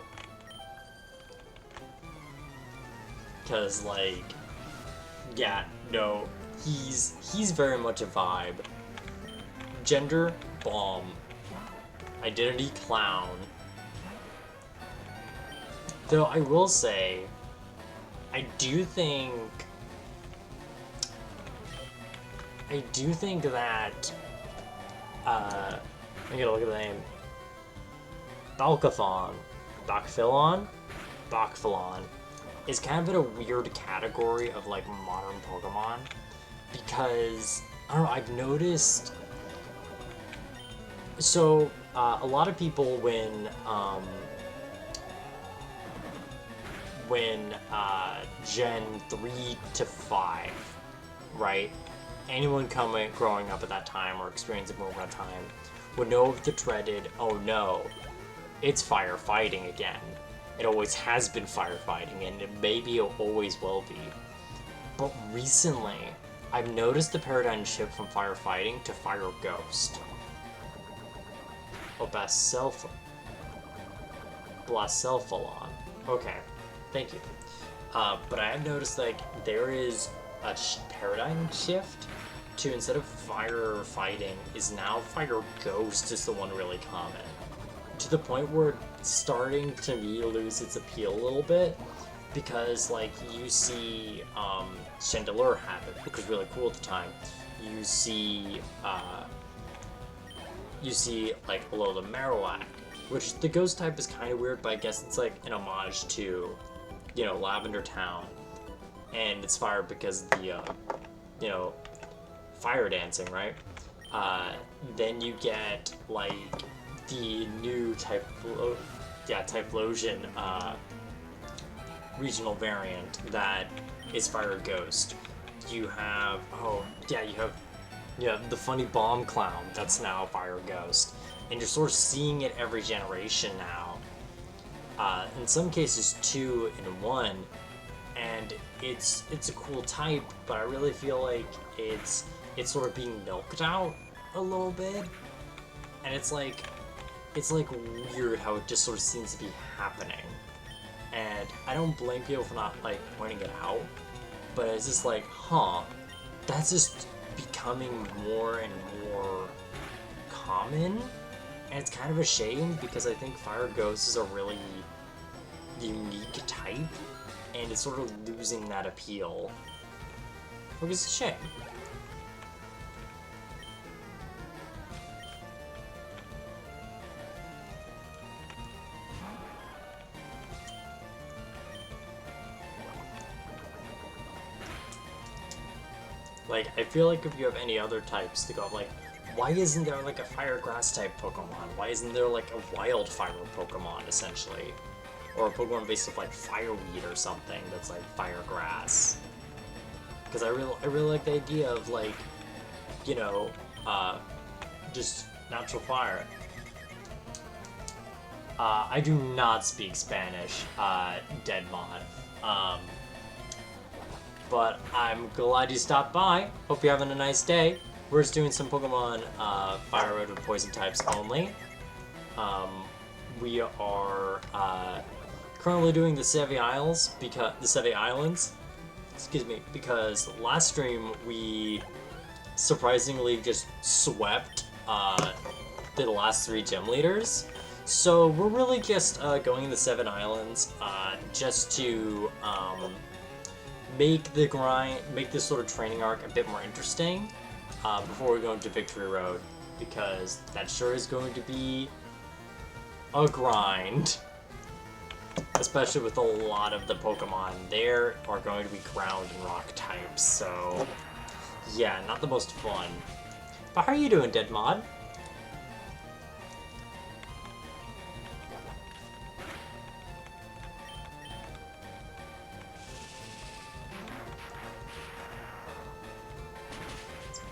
Speaker 1: Cause like, yeah, no, he's very much a vibe. Gender, bomb. Identity, clown. Though I will say, I do think that, I'm gonna look at the name. Balkphilon is kind of in a weird category of like modern Pokemon because, I don't know, I've noticed. So, a lot of people when Gen 3 to 5, right? Anyone growing up at that time or experiencing Pokemon at that time would know of the dreaded, oh no, it's firefighting again. It always has been firefighting, and maybe it always will be. But recently, I've noticed the paradigm shift from firefighting to fire ghost. Oh, Blacephalon. Okay, thank you. But I have noticed, like, there is a paradigm shift to, instead of firefighting, is now fire ghost is the one really common. To the point where it's starting to me lose its appeal a little bit, because like you see Chandelure have it, which was really cool at the time. You see like Alola Marowak, which the ghost type is kind of weird, but I guess it's like an homage to, you know, Lavender Town, and it's fire because of the you know, fire dancing, right? Then you get like the new Typhlosion regional variant that is Fire Ghost. You have you have the funny bomb clown that's now Fire Ghost, and you're sort of seeing it every generation now. In some cases, 2 in 1, and it's a cool type, but I really feel like it's sort of being milked out a little bit, and it's like weird how it just sort of seems to be happening. And I don't blame people for not, like, pointing it out, but it's just like, huh, that's just becoming more and more common, and it's kind of a shame because I think Fire Ghost is a really unique type, and it's sort of losing that appeal, which is a shame. Like, I feel like if you have any other types to go, like, why isn't there, like, a Fire Grass type Pokemon? Why isn't there, like, a Wildfire Pokemon, essentially? Or a Pokemon based off, like, Fireweed or something that's, like, Fire Grass? Because I really like the idea of, like, you know, just natural fire. I do not speak Spanish, Deadmon. But I'm glad you stopped by. Hope you're having a nice day. We're just doing some Pokemon Fire Red with Poison types only. We are currently doing the Sevi Islands, excuse me, because last stream we surprisingly just swept the last 3 gym leaders. So we're really just going the 7 islands just to make this sort of training arc a bit more interesting before we go into Victory Road, because that sure is going to be a grind, especially with a lot of the Pokemon there are going to be ground and rock types, so yeah, not the most fun. But how are you doing, Deadmod?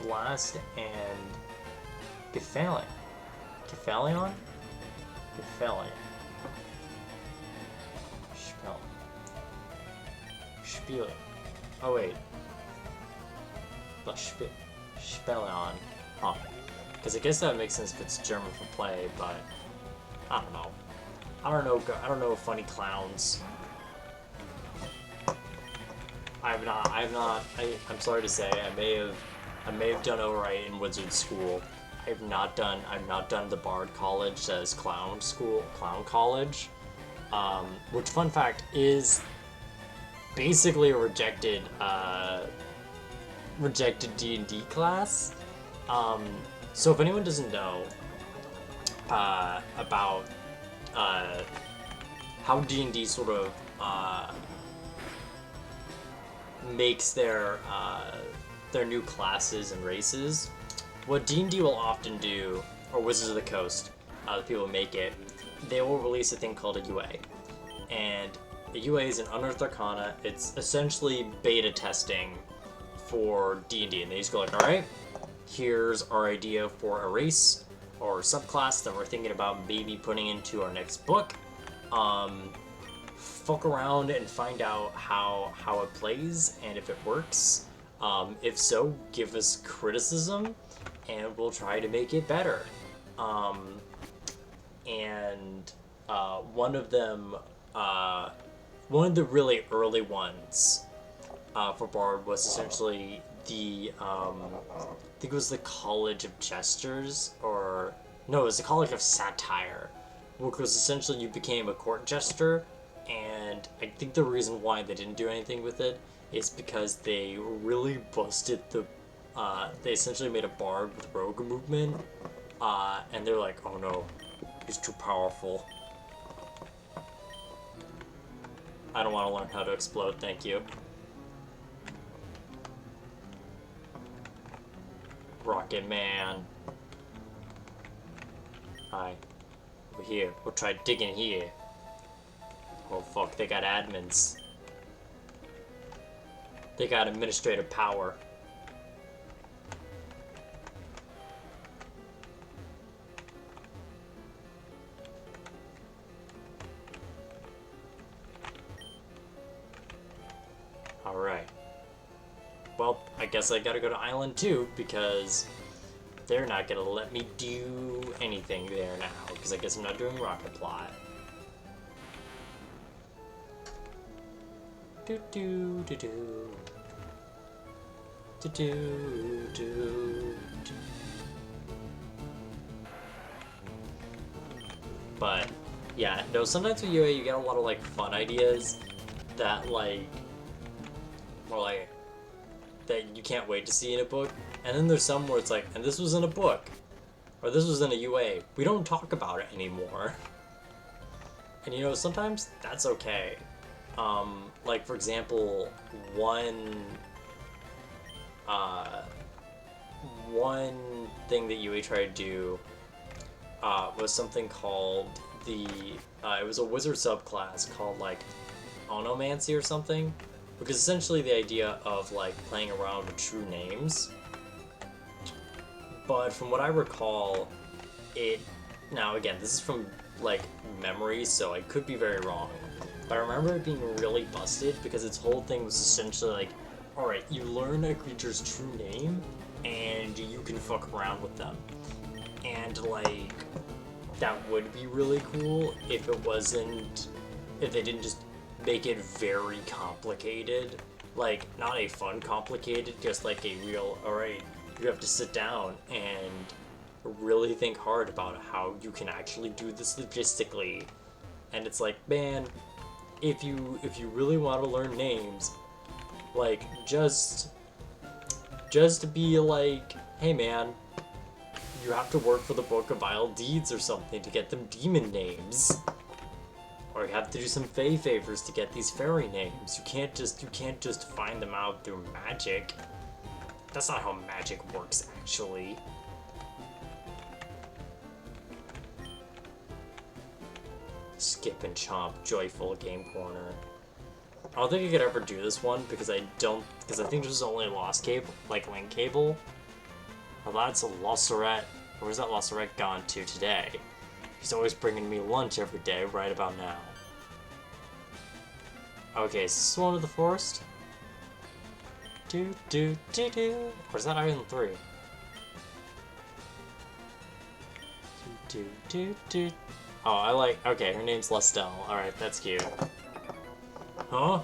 Speaker 1: Blast and Kefalion. Kefalion? Kefalion. Spiel. Oh wait. The Spellion. Huh. Because I guess that makes sense if it's German for play, but I don't know. I don't know funny clowns. I'm sorry to say, I may have done alright in wizard school. I've not done the Bard College as clown college. Which, fun fact, is basically a rejected D&D class. So if anyone doesn't know about how D&D sort of makes their new classes and races, what D&D will often do, or Wizards of the Coast, the people who make it, they will release a thing called a UA. And a UA is an Unearthed Arcana. It's essentially beta testing for D&D. And they just go like, alright, here's our idea for a race or subclass that we're thinking about maybe putting into our next book. Fuck around and find out how it plays and if it works. If so, give us criticism and we'll try to make it better. One of the really early ones for Bard was essentially the I think it was the College of Jesters, or no, it was the College of Satire, which was essentially you became a court jester. And I think the reason why they didn't do anything with it is because they really busted the they essentially made a bard with rogue movement, and they're like, oh no, he's too powerful. I don't want to learn how to explode, thank you. Rocket Man. Hi. We're here. We'll try digging here. Oh fuck, they got admins. They got administrative power. Alright. Well, I guess I gotta go to Island 2, because they're not gonna let me do anything there now, because I guess I'm not doing Rocket Plot. Do do do do. Do do do do. But yeah, no, sometimes with UA you get a lot of like fun ideas that like or like that you can't wait to see in a book. And then there's some where it's like, and this was in a book. Or this was in a UA. We don't talk about it anymore. And you know, sometimes that's okay. Like for example, one thing that UA tried to do was something called it was a wizard subclass called like onomancy or something, which is essentially the idea of like playing around with true names. But from what I recall, now again, this is from like memory, so I could be very wrong, but I remember it being really busted because its whole thing was essentially like, alright, you learn a creature's true name and you can fuck around with them. And like, that would be really cool if they didn't just make it very complicated. Like, not a fun complicated, just like a real, alright, you have to sit down and really think hard about how you can actually do this logistically. And it's like, man, if you really want to learn names, like, just be like, hey man, you have to work for the Book of Vile Deeds or something to get them demon names. Or you have to do some fae favors to get these fairy names. You can't just find them out through magic. That's not how magic works, actually. Skip and chomp, joyful game corner. I don't think I could ever do this one because I think there's only a lost cable, like link cable. Well, that's a Losseret. Where's that Losseret gone to today? He's always bringing me lunch every day, right about now. Okay, is this the one with the forest? Do do do do. Or is that Island 3? Do do do do. Oh, I like. Okay, her name's Lestel. Alright, that's cute. Huh?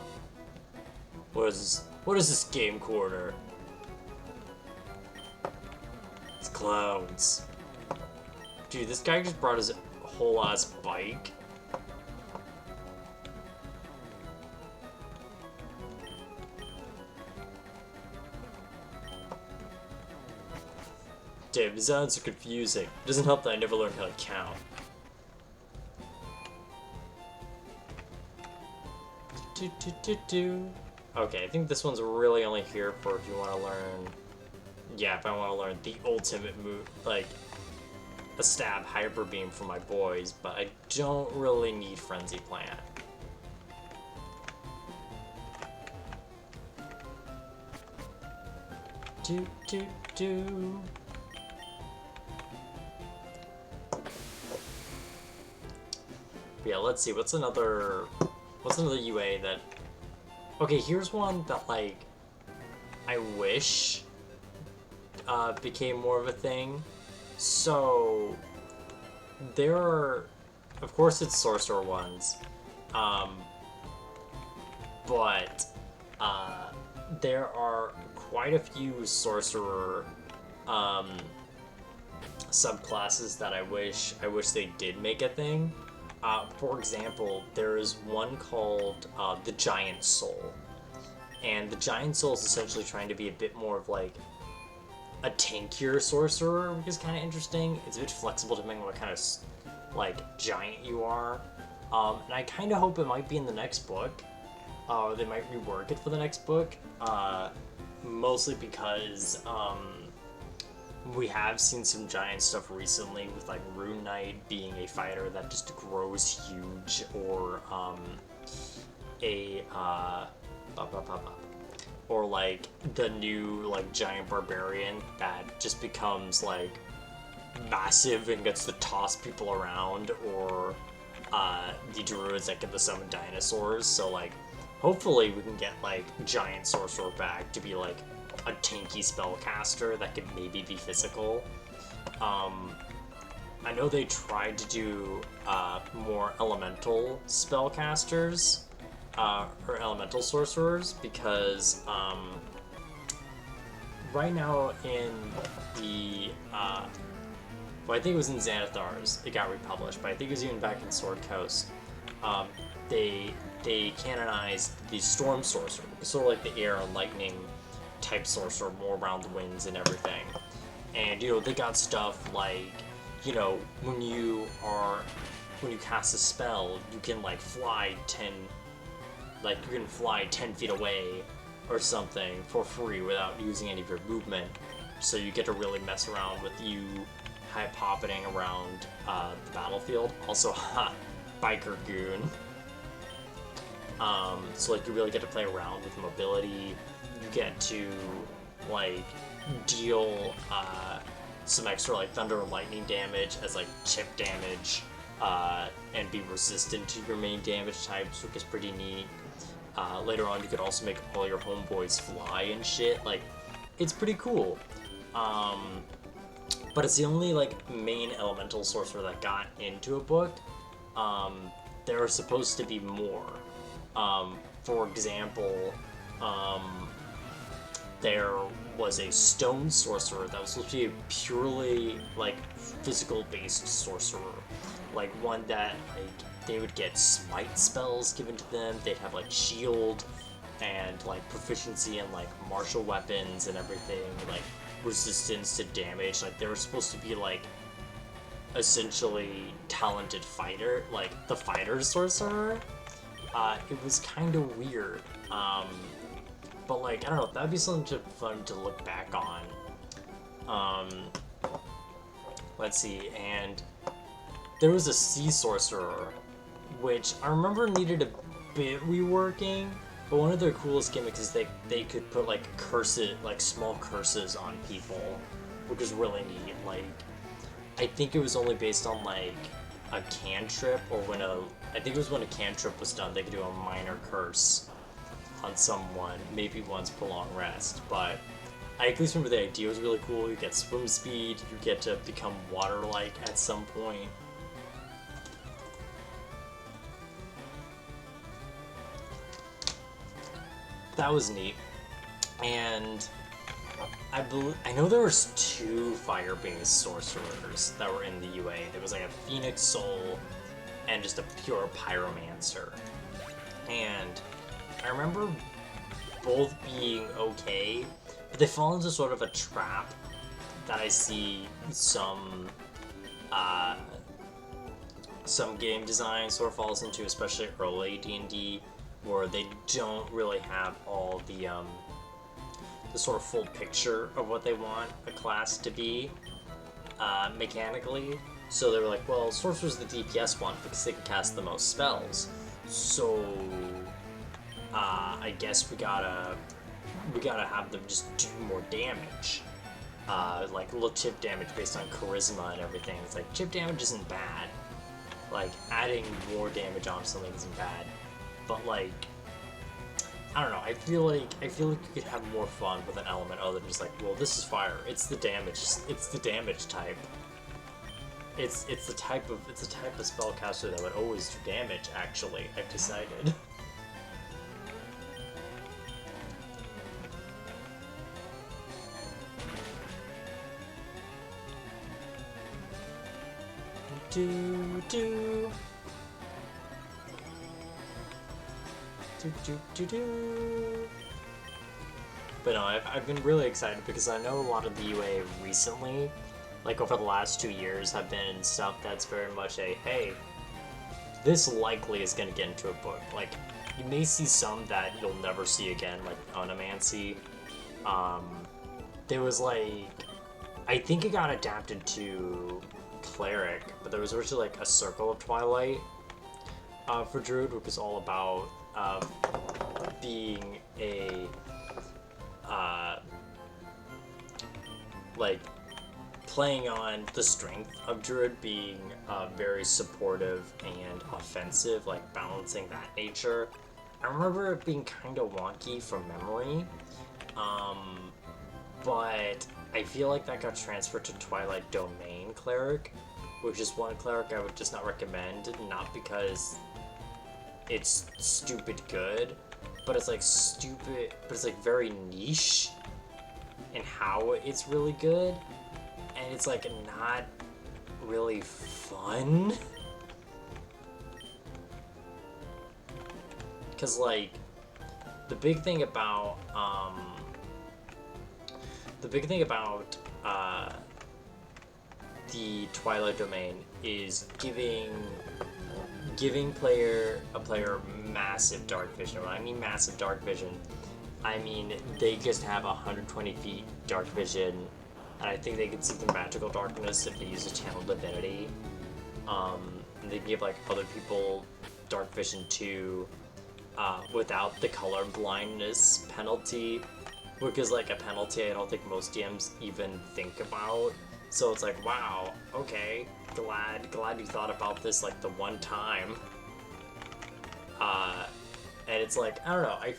Speaker 1: What is this game corner? It's clowns. Dude, this guy just brought his whole ass bike. Damn, his sounds are confusing. It doesn't help that I never learned how to count. Do, do, do, do. Okay, I think this one's really only here for if you want to learn... Yeah, if I want to learn the ultimate move, like a stab hyper beam for my boys, but I don't really need Frenzy Plant. Do, do, do. Yeah, let's see, what's another UA that... Okay, here's one that, like, I wish became more of a thing. So, there are... Of course it's Sorcerer ones. But, there are quite a few Sorcerer, subclasses that I wish they did make a thing. For example, there is one called the Giant Soul. And the Giant Soul is essentially trying to be a bit more of like a tankier sorcerer, which is kind of interesting. It's a bit flexible depending on what kind of like giant you are. And I kind of hope it might be in the next book. Or they might rework it for the next book. Mostly because we have seen some giant stuff recently with like Rune Knight being a fighter that just grows huge, or or like the new like giant barbarian that just becomes like massive and gets to toss people around, or the druids that get to summon dinosaurs. So like hopefully we can get like giant sorcerer back to be like a tanky spellcaster that could maybe be physical. I know they tried to do more elemental spellcasters, her elemental sorcerers because right now in the well, I think it was in Xanathar's. It got republished, but I think it was even back in Sword Coast. Um, they canonized the Storm Sorcerer, sort of like the air and lightning type sorcerer, more around the winds and everything. And they got stuff like, when you cast a spell, you can like fly 10 feet away or something for free without using any of your movement. So you get to really mess around with you hop-potting around the battlefield. Also, biker goon. So like you really get to play around with mobility. You get to like deal some extra like thunder and lightning damage as like chip damage, and be resistant to your main damage types, which is pretty neat. Later on, you could also make all your homeboys fly and shit. Like, it's pretty cool. But it's the only like main elemental sorcerer that got into a book. There are supposed to be more. For example, there was a stone sorcerer that was supposed to be a purely like physical based sorcerer, like one that like they would get smite spells given to them. They'd have like shield and like proficiency in like martial weapons and everything, like resistance to damage. Like they were supposed to be like essentially talented fighter, like the fighter sorcerer. It was kind of weird. But like, I don't know, that'd be something fun to look back on. Let's see, and there was a sea sorcerer, which I remember needed a bit reworking, but one of their coolest gimmicks is they could put like curses, like small curses on people, which was really neat. Like, I think it was only based on like a cantrip, or I think it was when a cantrip was done, they could do a minor curse on someone, maybe once per long rest. But I at least remember the idea was really cool. You get swim speed, you get to become water-like at some point. That was neat. And I know there was 2 fire-based sorcerers that were in the UA. There was like a Phoenix Soul and just a pure Pyromancer. And I remember both being okay, but they fall into sort of a trap that I see some game design sort of falls into, especially early D&D, where they don't really have all the sort of full picture of what they want a class to be mechanically. So they were like, well, sorcerer's the DPS one because they can cast the most spells. So I guess we gotta have them just do more damage. Like little chip damage based on charisma and everything. It's like chip damage isn't bad. Like adding more damage on something isn't bad. But like, I don't know, I feel like you could have more fun with an element other than just like, well, this is fire. It's the damage type. It's the type of spellcaster that would always do damage, actually, I've decided. Do do do do do do. But no, I've been really excited because I know a lot of the UA recently, like over the last 2 years, have been stuff that's very much a, hey, this likely is going to get into a book. Like, you may see some that you'll never see again, like Onomancy. There was like, I think it got adapted to Cleric, but there was originally like a Circle of Twilight for Druid, which was all about being a like playing on the strength of Druid being very supportive and offensive, like balancing that nature. I remember it being kind of wonky from memory, but I feel like that got transferred to Twilight Domain Cleric, which is one cleric I would just not recommend, not because it's stupid good, but it's like stupid, but it's like very niche in how it's really good, and it's like not really fun. Because like the big thing about the Twilight Domain is giving a player massive dark vision. When I mean massive dark vision, I mean they just have 120 feet dark vision, and I think they can see the magical darkness if they use a channel divinity. And they can give like other people dark vision too, without the color blindness penalty, which is like a penalty I don't think most DMs even think about. So it's like, wow, okay, glad you thought about this like the one time. And it's like, I don't know, I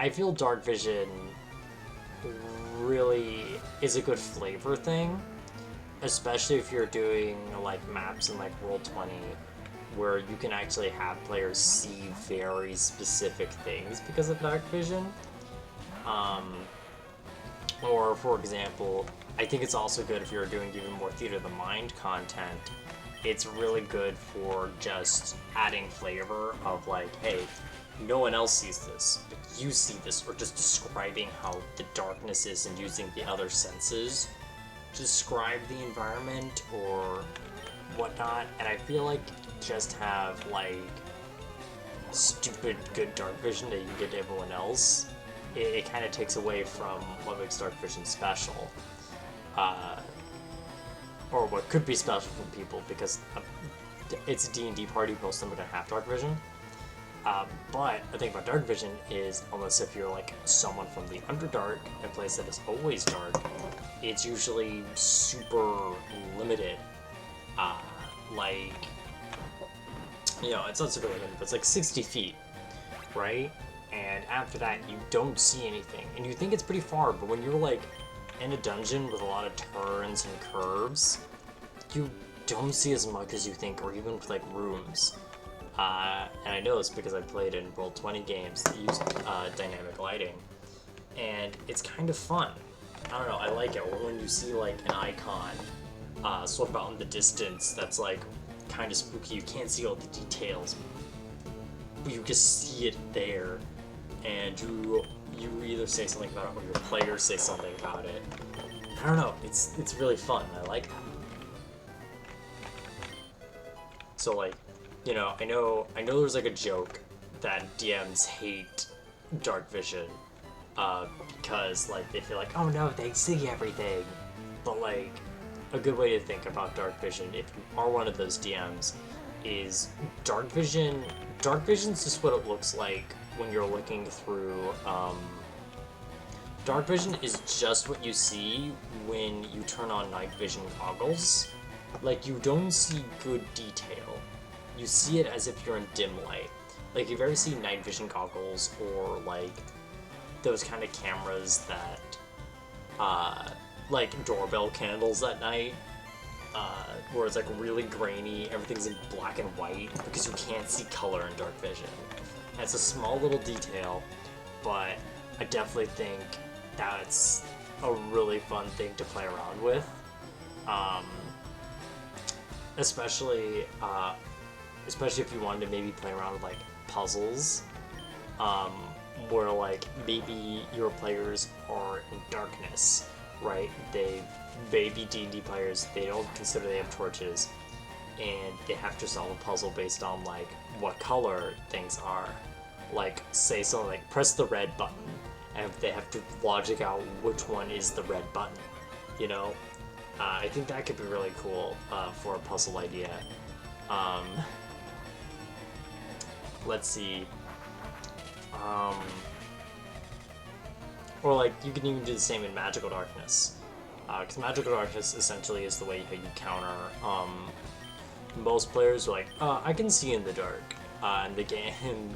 Speaker 1: feel dark vision really is a good flavor thing, especially if you're doing like maps in like Roll20 where you can actually have players see very specific things because of dark vision. Or for example, I think it's also good if you're doing even more Theater of the Mind content. It's really good for just adding flavor of like, hey, no one else sees this, but you see this, or just describing how the darkness is and using the other senses to describe the environment or whatnot. And I feel like just have like stupid good dark vision that you can get to everyone else, it kind of takes away from what makes dark vision special, or what could be special from people, because it's a D&D party, most of them are going to have dark vision. But the thing about dark vision is, unless if you're like someone from the Underdark, a place that is always dark, it's usually super limited. Like, you know, it's not super limited, but it's like 60 feet, right? And after that, you don't see anything. And you think it's pretty far, but when you're like in a dungeon with a lot of turns and curves, you don't see as much as you think, or even with like rooms. And I know this because I played in Roll20 games that use dynamic lighting, and it's kind of fun. I don't know, I like it. Or when you see like an icon sort of out in the distance that's like kind of spooky, you can't see all the details, but you just see it there, and you either say something about it or your players say something about it. I don't know, it's really fun. I like that. So like, you know, I know there's like a joke that DMs hate dark vision because like they feel like, oh no, they see everything. But like, a good way to think about dark vision, if you are one of those DMs, is dark vision. Dark vision's just what it looks like when you're looking through. Dark vision is just what you see when you turn on night vision goggles. Like, you don't see good detail. You see it as if you're in dim light. Like, if you've ever seen night vision goggles, or like those kind of cameras that like doorbell candles at night, where it's like really grainy, everything's in black and white because you can't see color in dark vision. And it's a small little detail, but I definitely think that's a really fun thing to play around with. Especially if you wanted to maybe play around with like puzzles, where like maybe your players are in darkness, right? Maybe D&D players, they don't consider they have torches, and they have to solve a puzzle based on like what color things are. Like, say something like press the red button, and they have to logic out which one is the red button, you know? I think that could be really cool for a puzzle idea. Let's see. Or like, you can even do the same in Magical Darkness. Because Magical Darkness essentially is the way you counter. Most players are like, I can see in the dark. And the game,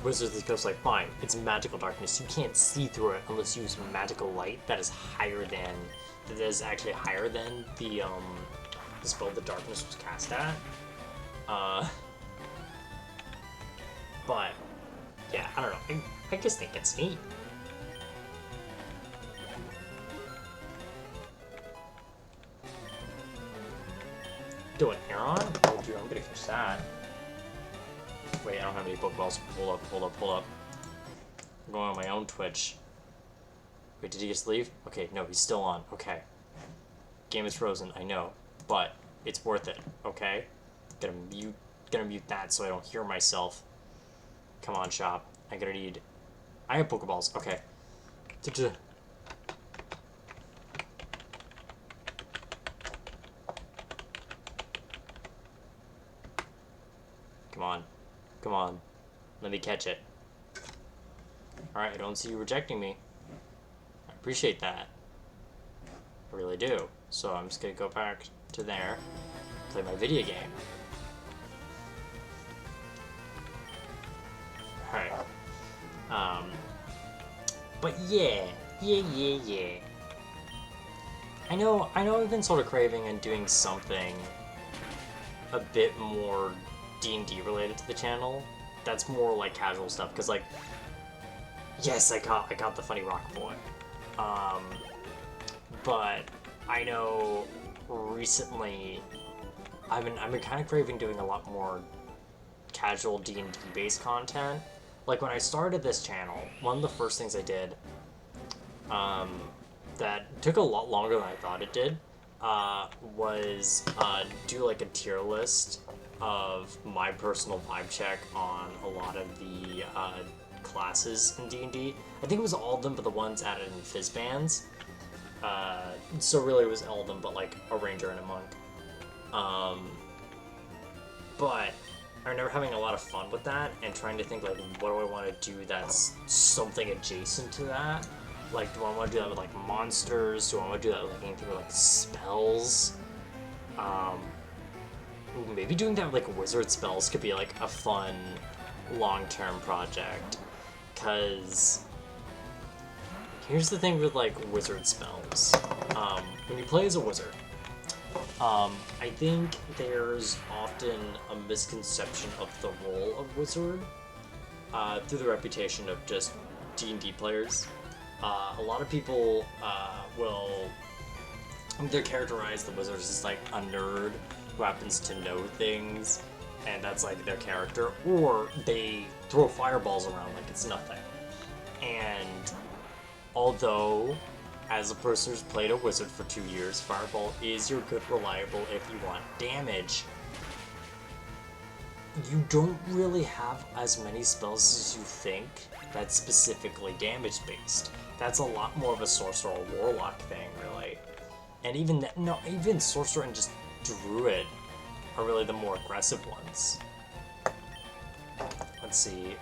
Speaker 1: Wizards of the Coast like, fine, it's Magical Darkness. You can't see through it unless you use magical light that is actually higher than the spell the darkness was cast at. But yeah, I don't know. I just think it's neat. Do an Aeron? Oh, dude, I'm gonna catch that. Wait, I don't have any Pokeballs. Hold up. I'm going on my own Twitch. Wait, did he just leave? Okay, no, he's still on. Okay. Game is frozen, I know. But it's worth it, okay? Gonna mute that so I don't hear myself. Come on, shop. I have Pokeballs. Okay. Come on. Let me catch it. Alright, I don't see you rejecting me. I appreciate that. I really do. So I'm just gonna go back to there, play my video game. Alright. But yeah. I know I've been sort of craving and doing something a bit more D&D related to the channel. That's more like casual stuff, because like, yes, I got the funny rock boy. But I know recently I've been kind of craving doing a lot more casual D&D based content. Like when I started this channel, one of the first things I did that took a lot longer than I thought it did was do like a tier list of my personal vibe check on a lot of the classes in D&D. I think it was all of them but the ones added in Fizz bands. So really it was all of them but like a ranger and a monk. But I remember having a lot of fun with that and trying to think like, what do I want to do that's something adjacent to that? Like, do I want to do that with like monsters? Do I want to do that with like anything with like spells? Maybe doing that with like wizard spells could be like a fun long-term project. Cause here's the thing with like wizard spells. When you play as a wizard, I think there's often a misconception of the role of wizard through the reputation of just D&D players. A lot of people they're characterized the wizard as like a nerd who happens to know things, and that's like their character, or they throw fireballs around like it's nothing. And although, as a person who's played a wizard for 2 years, Fireball is your good reliable if you want damage. You don't really have as many spells as you think that's specifically damage based. That's a lot more of a sorcerer or warlock thing, really. And even sorcerer and just druid are really the more aggressive ones. Let's see.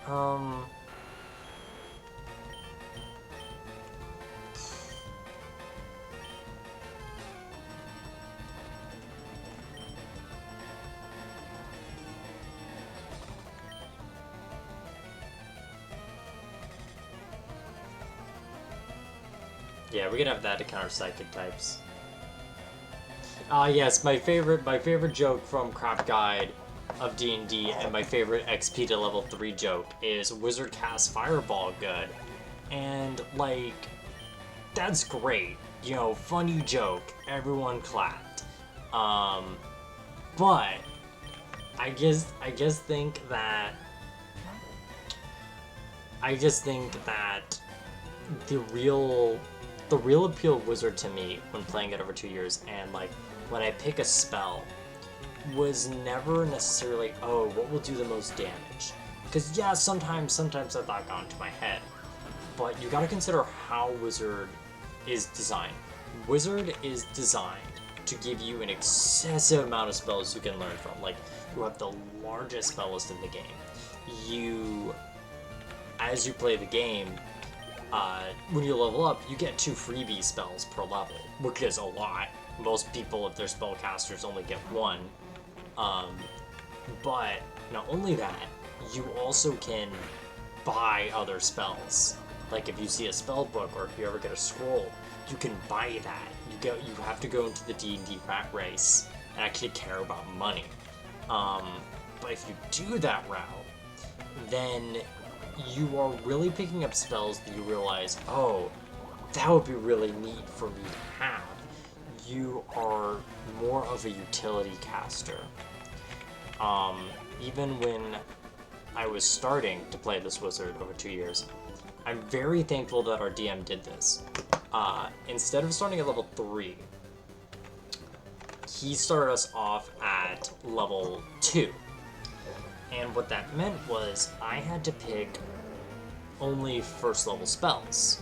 Speaker 1: Yeah, we could have that to counter psychic types. Yes, my favorite joke from Crap Guide of D&D and my favorite XP to level 3 joke is wizard cast fireball good. And like, that's great. You know, funny joke. Everyone clapped. But I just think that the real appeal of wizard to me when playing it over 2 years, and like when I pick a spell, was never necessarily, oh, what will do the most damage? Because yeah, sometimes a thought got into my head, but you gotta consider how wizard is designed. Wizard is designed to give you an excessive amount of spells you can learn from. Like, you have the largest spell list in the game. As you play the game, when you level up, you get 2 freebie spells per level, which is a lot. Most people, if they're spellcasters, only get 1. But not only that, you also can buy other spells. Like if you see a spell book or if you ever get a scroll, you can buy that. You have to go into the D&D rat race and actually care about money. But if you do that route, then you are really picking up spells that you realize, oh, that would be really neat for me to have. You are more of a utility caster. Even when I was starting to play this wizard over 2 years, I'm very thankful that our DM did this. Instead of starting at level 3, he started us off at level 2. And what that meant was I had to pick only first level spells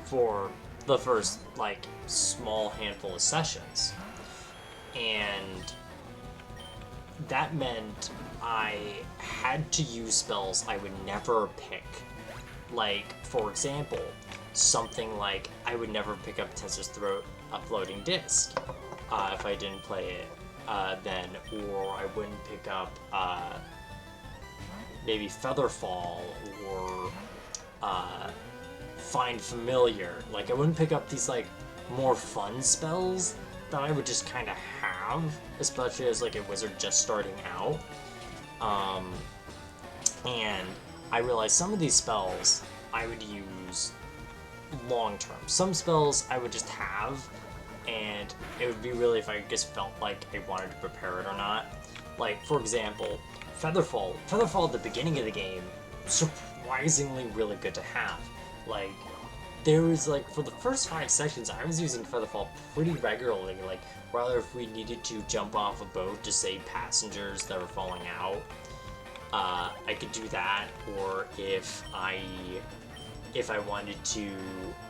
Speaker 1: for the first, like, small handful of sessions. And that meant I had to use spells I would never pick. Like, for example, something like I would never pick up Tensor's Throat, a floating disc, if I didn't play it then, or I wouldn't pick up maybe Featherfall or Find Familiar. Like, I wouldn't pick up these, like, more fun spells that I would just kind of have, especially as, like, a wizard just starting out. And I realized some of these spells I would use long term. Some spells I would just have, and it would be really if I just felt like I wanted to prepare it or not. Like, for example, Featherfall. Featherfall at the beginning of the game, surprisingly really good to have. Like, there was, like, for the first 5 sessions, I was using Featherfall pretty regularly. Like, rather if we needed to jump off a boat to save passengers that were falling out, I could do that. Or if I wanted to,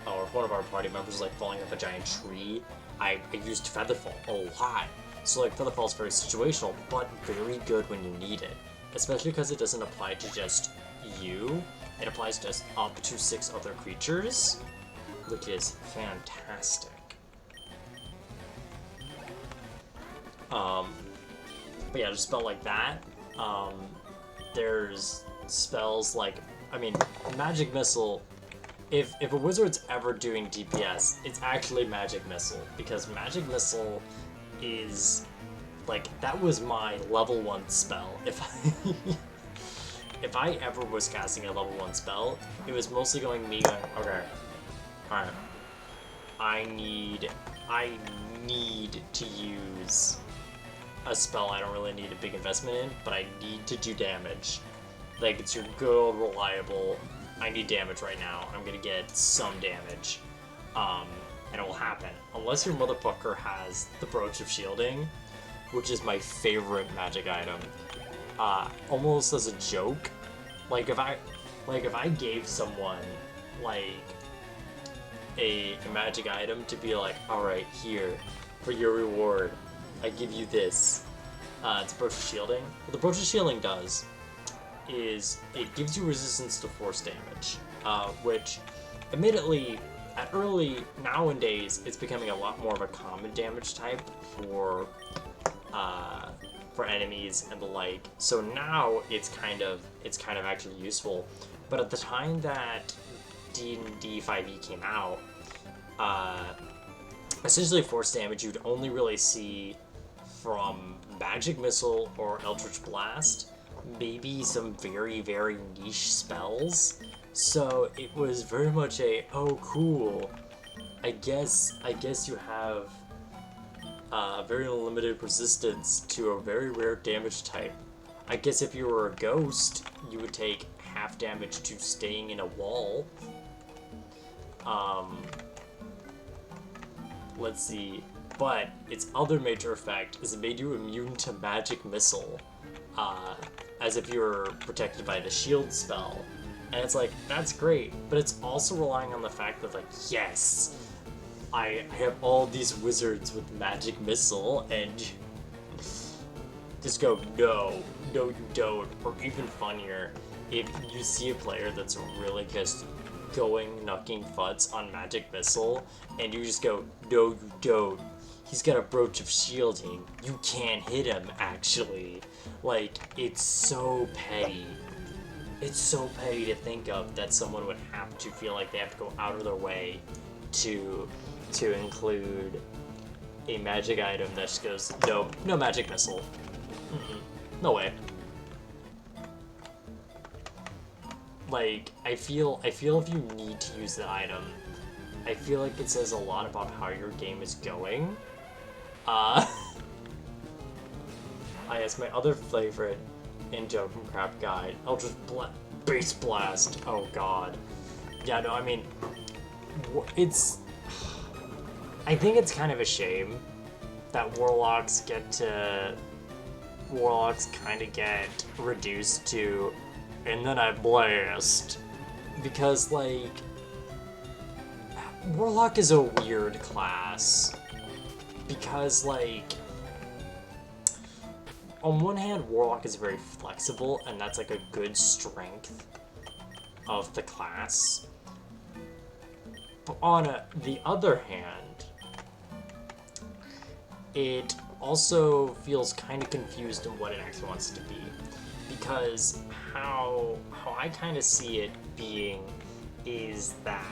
Speaker 1: or if one of our party members was, like, falling off a giant tree, I used Featherfall a lot. So, like, Featherfall is very situational, but very good when you need it. Especially because it doesn't apply to just you. It applies to up to 6 other creatures, which is fantastic. But yeah, just a spell like that. There's spells like, I mean, Magic Missile. If a wizard's ever doing DPS, it's actually Magic Missile, because Magic Missile is, like, that was my level 1 spell. If I ever was casting a level 1 spell, it was mostly going, okay, alright, I need to use a spell I don't really need a big investment in, but I need to do damage. Like, it's your good old reliable, I need damage right now, I'm gonna get some damage. And it will happen. Unless your motherfucker has the Brooch of Shielding, which is my favorite magic item. Almost as a joke, like if I gave someone like a magic item to be like, alright, here, for your reward, I give you this. It's Brooch of Shielding. What the Brooch of Shielding does is it gives you resistance to force damage, which admittedly nowadays it's becoming a lot more of a common damage type for enemies and the like. So now it's kind of actually useful. But at the time that D&D 5e came out, essentially force damage you'd only really see from Magic Missile or Eldritch Blast, maybe some very, very niche spells. So it was very much a, oh cool, I guess you have very limited resistance to a very rare damage type. I guess if you were a ghost, you would take half damage to staying in a wall. Let's see. But its other major effect is it made you immune to Magic Missile, as if you were protected by the shield spell. And it's like, that's great, but it's also relying on the fact that, like, yes, I have all these wizards with Magic Missile, and just go, no, you don't. Or even funnier, if you see a player that's really just going knocking futs on Magic Missile, and you just go, no, you don't. He's got a Brooch of Shielding. You can't hit him, actually. Like, it's so petty. It's so petty to think of that someone would have to feel like they have to go out of their way to include a magic item that just goes, no Magic Missile. No way. like, I feel if you need to use the item, I feel like it says a lot about how your game is going. I guess my other favorite in Jumping Crap Guide, Eldritch Base Blast. Oh god. Yeah, no, I mean, it's... I think it's kind of a shame that Warlocks kind of get reduced to, and then I blast. Because, like, Warlock is a weird class. Because, like, on one hand, Warlock is very flexible, and that's like a good strength of the class. But on the other hand, it also feels kind of confused in what it actually wants to be. Because how I kind of see it being is that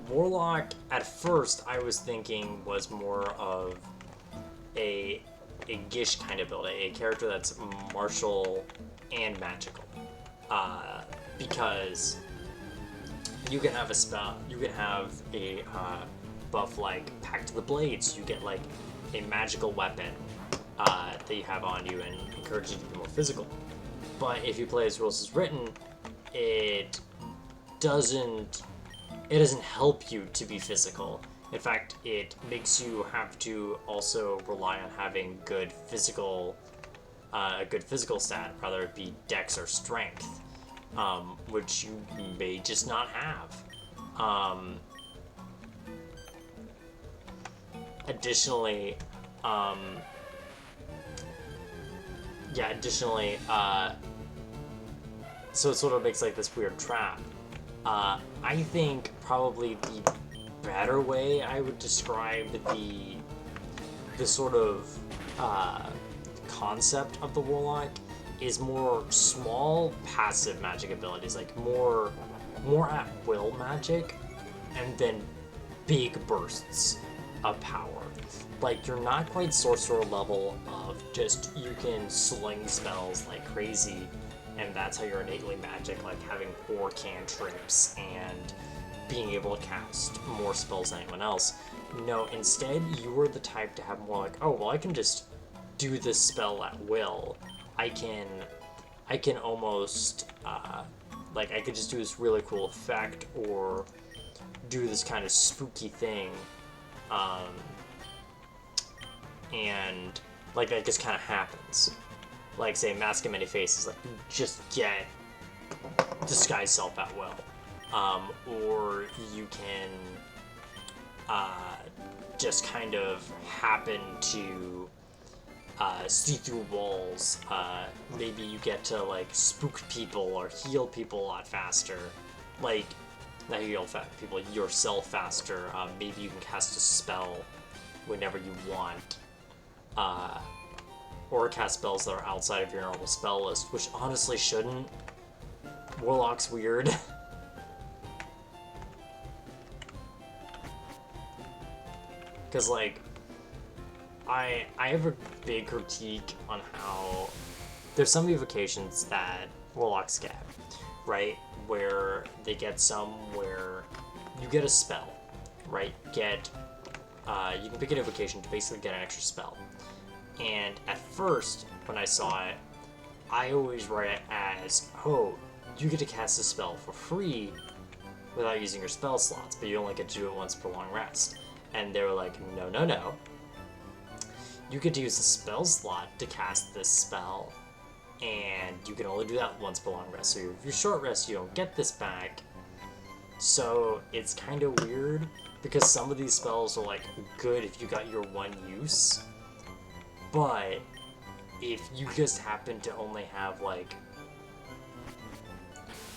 Speaker 1: Warlock, at first, I was thinking was more of a Gish kind of build, a character that's martial and magical. Because you can have a spell, you can have a buff like Pact of the Blades, you get like a magical weapon that you have on you and encourage you to be more physical. But if you play as rules as written, it doesn't help you to be physical. In fact, it makes you have to also rely on having a good physical stat, whether it be dex or strength, which you may just not have. Additionally, so it sort of makes like this weird trap. I think probably the better way I would describe the sort of concept of the Warlock is more small passive magic abilities, like more at will magic, and then big bursts of power. Like, you're not quite sorcerer level of just you can sling spells like crazy, and that's how you're innately magic, like having 4 cantrips and being able to cast more spells than anyone else. No, instead, you were the type to have more like, oh, well, I can just do this spell at will. I can almost, like, I could just do this really cool effect, or do this kind of spooky thing, and, like, that just kind of happens. Like, say, Mask of Many Faces, like, you just get disguise self at will. Or you can just kind of happen to see through walls. Maybe you get to, like, spook people or heal people a lot faster. Like, not heal people, yourself faster. Maybe you can cast a spell whenever you want. Or cast spells that are outside of your normal spell list, which honestly shouldn't. Warlock's weird. Because, like, I have a big critique on how there's some evocations that Warlocks get, right? Where they get some where you get a spell, right? You can pick an evocation to basically get an extra spell. And at first, when I saw it, I always read it as, oh, you get to cast a spell for free without using your spell slots, but you only get to do it once per long rest. And they were like, no, no, no. You get to use the spell slot to cast this spell, and you can only do that once per long rest. So if you're short rest, you don't get this back. So it's kind of weird, because some of these spells are, like, good if you got your one use. But if you just happen to only have, like,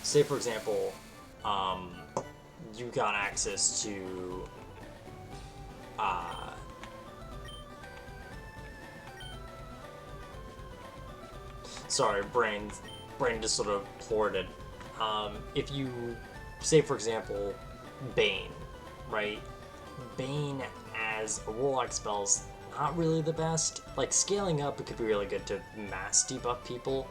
Speaker 1: say for example, you got access to, sorry, brain just sort of ported. If you, say for example, Bane, right? Bane as a Warlock spells not really the best. Like, scaling up, it could be really good to mass debuff people,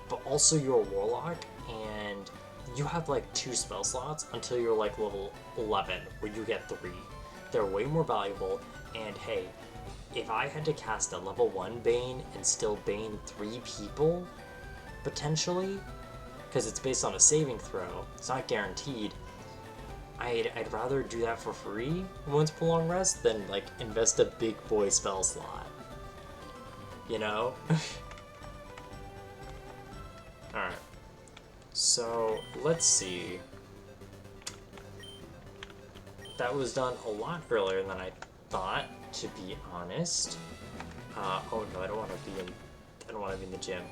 Speaker 1: but also you're a warlock, and you have like 2 spell slots until you're like level 11, where you get 3. They're way more valuable, and hey, if I had to cast a level 1 Bane and still Bane 3 people, potentially, because it's based on a saving throw, it's not guaranteed, I'd rather do that for free once per long rest than like invest a big boy spell slot. You know? Alright. So, let's see. That was done a lot earlier than I thought, to be honest. Oh no, I don't want to be in the gym.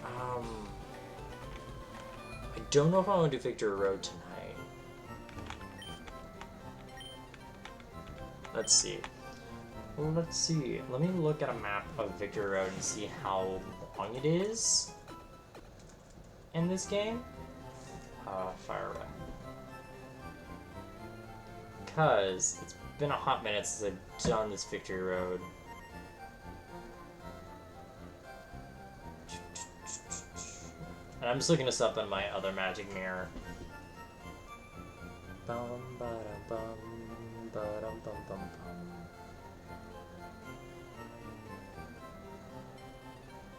Speaker 1: I don't know if I want to do Victory Road tonight. Let's see. Let me look at a map of Victory Road and see how long it is in this game. Fire away. Because it's been a hot minute since I've done this Victory Road. And I'm just looking this up in my other magic mirror.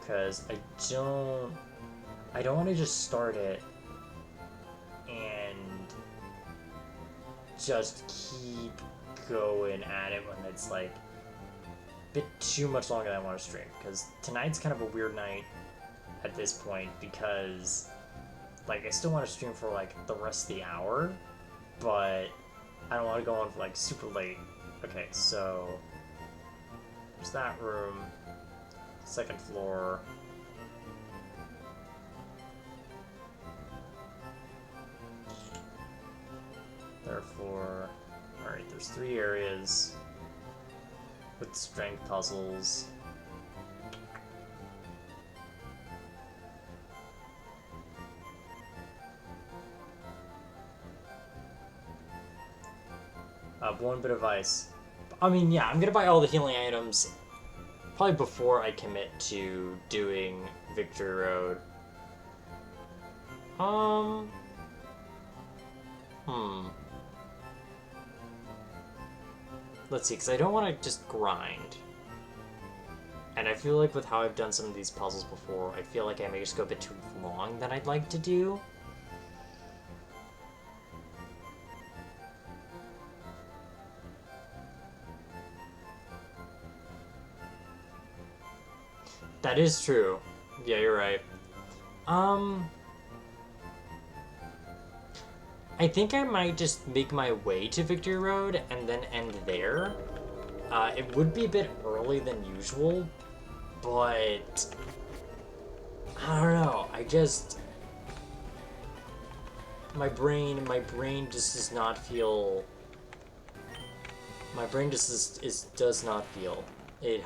Speaker 1: Because I don't want to just start it and just keep going at it when it's like a bit too much longer than I want to stream. Because tonight's kind of a weird night at this point, because like I still want to stream for like the rest of the hour, but I don't want to go on for like super late. Okay, so there's that room, 2nd floor. Therefore, alright, there's 3 areas with strength puzzles. One bit of ice. I mean, yeah, I'm gonna buy all the healing items probably before I commit to doing Victory Road. Let's see, because I don't want to just grind. And I feel like with how I've done some of these puzzles before, I feel like I may just go a bit too long than I'd like to do. That is true. Yeah, you're right. I think I might just make my way to Victory Road and then end there. It would be a bit early than usual, but I don't know. My brain just does not feel. My brain just does not feel. It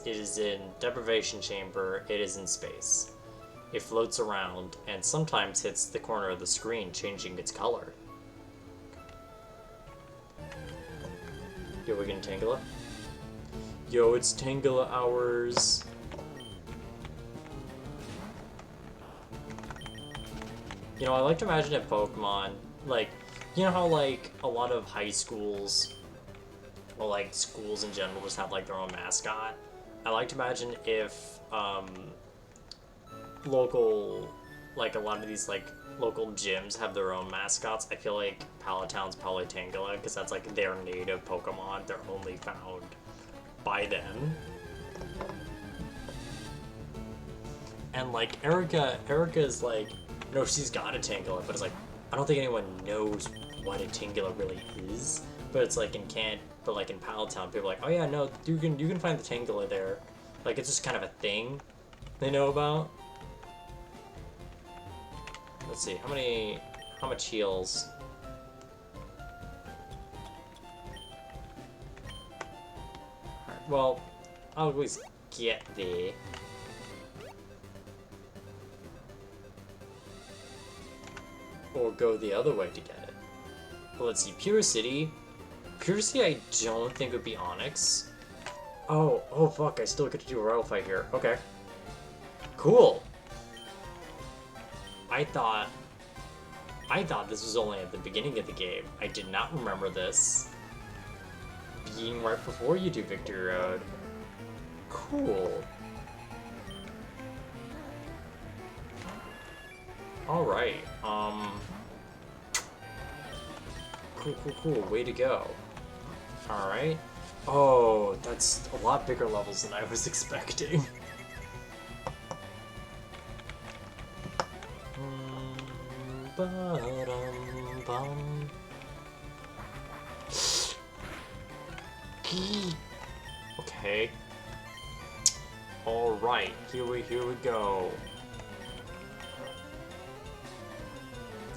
Speaker 1: is in deprivation chamber. It is in space. It floats around and sometimes hits the corner of the screen, changing its color. Yo, we getting Tangela? Yo, it's Tangela hours. You know, I like to imagine if Pokemon, like, you know how, like, a lot of high schools, or, like, schools in general just have, like, their own mascot? I like to imagine if, local, like, a lot of these, like, local gyms have their own mascots. I feel like Palatown's probably Tangela, because that's, like, their native Pokemon. They're only found by them. And, like, Erica's, like, no, she's got a Tangela, but it's like, I don't think anyone knows what a Tangela really is. But it's like in Palatown, people are like, oh yeah, no, you can find the Tangela there. Like, it's just kind of a thing they know about. Let's see, how much heals? Alright, well, I'll always get there. Or go the other way to get it. But let's see, Pure City, Accuracy, I don't think would be Onyx. Oh fuck, I still get to do a rival fight here. Okay. Cool. I thought this was only at the beginning of the game. I did not remember this being right before you do Victory Road. Cool. Alright, cool, way to go. Alright. Oh, that's a lot bigger levels than I was expecting. Okay. Alright, here we go.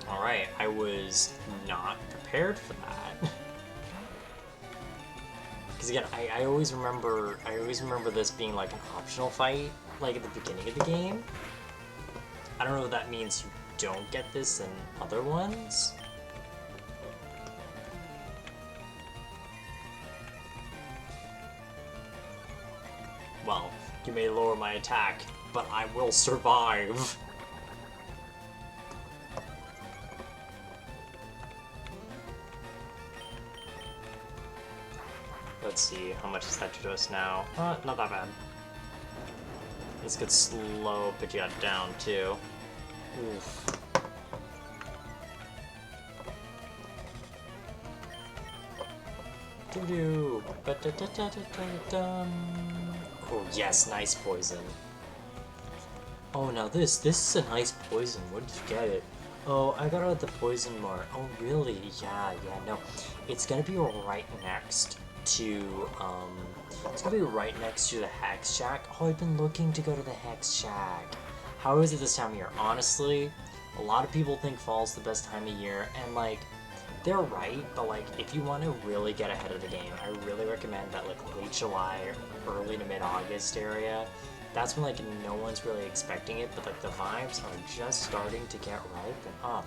Speaker 1: Alright, I was not prepared for that. Because again, I always remember this being like an optional fight, like at the beginning of the game. I don't know if that means you don't get this in other ones. Well, you may lower my attack, but I will survive. Let's see, how much is that to us now? Not that bad. This could slow Pidgeot down, too. Oof. Doo-doo! Oh, yes, nice poison. Oh, now this is a nice poison. Where did you get it? Oh, I got it at the poison mart. Oh, really? Yeah, no. It's gonna be right next to, it's gonna be right next to the Hex Shack. Oh, I've been looking to go to the Hex Shack. How is it this time of year? Honestly, a lot of people think fall's the best time of year, and, like, they're right, but, like, if you want to really get ahead of the game, I really recommend that, like, late July, early to mid-August area. That's when, like, no one's really expecting it, but, like, the vibes are just starting to get ripe, and,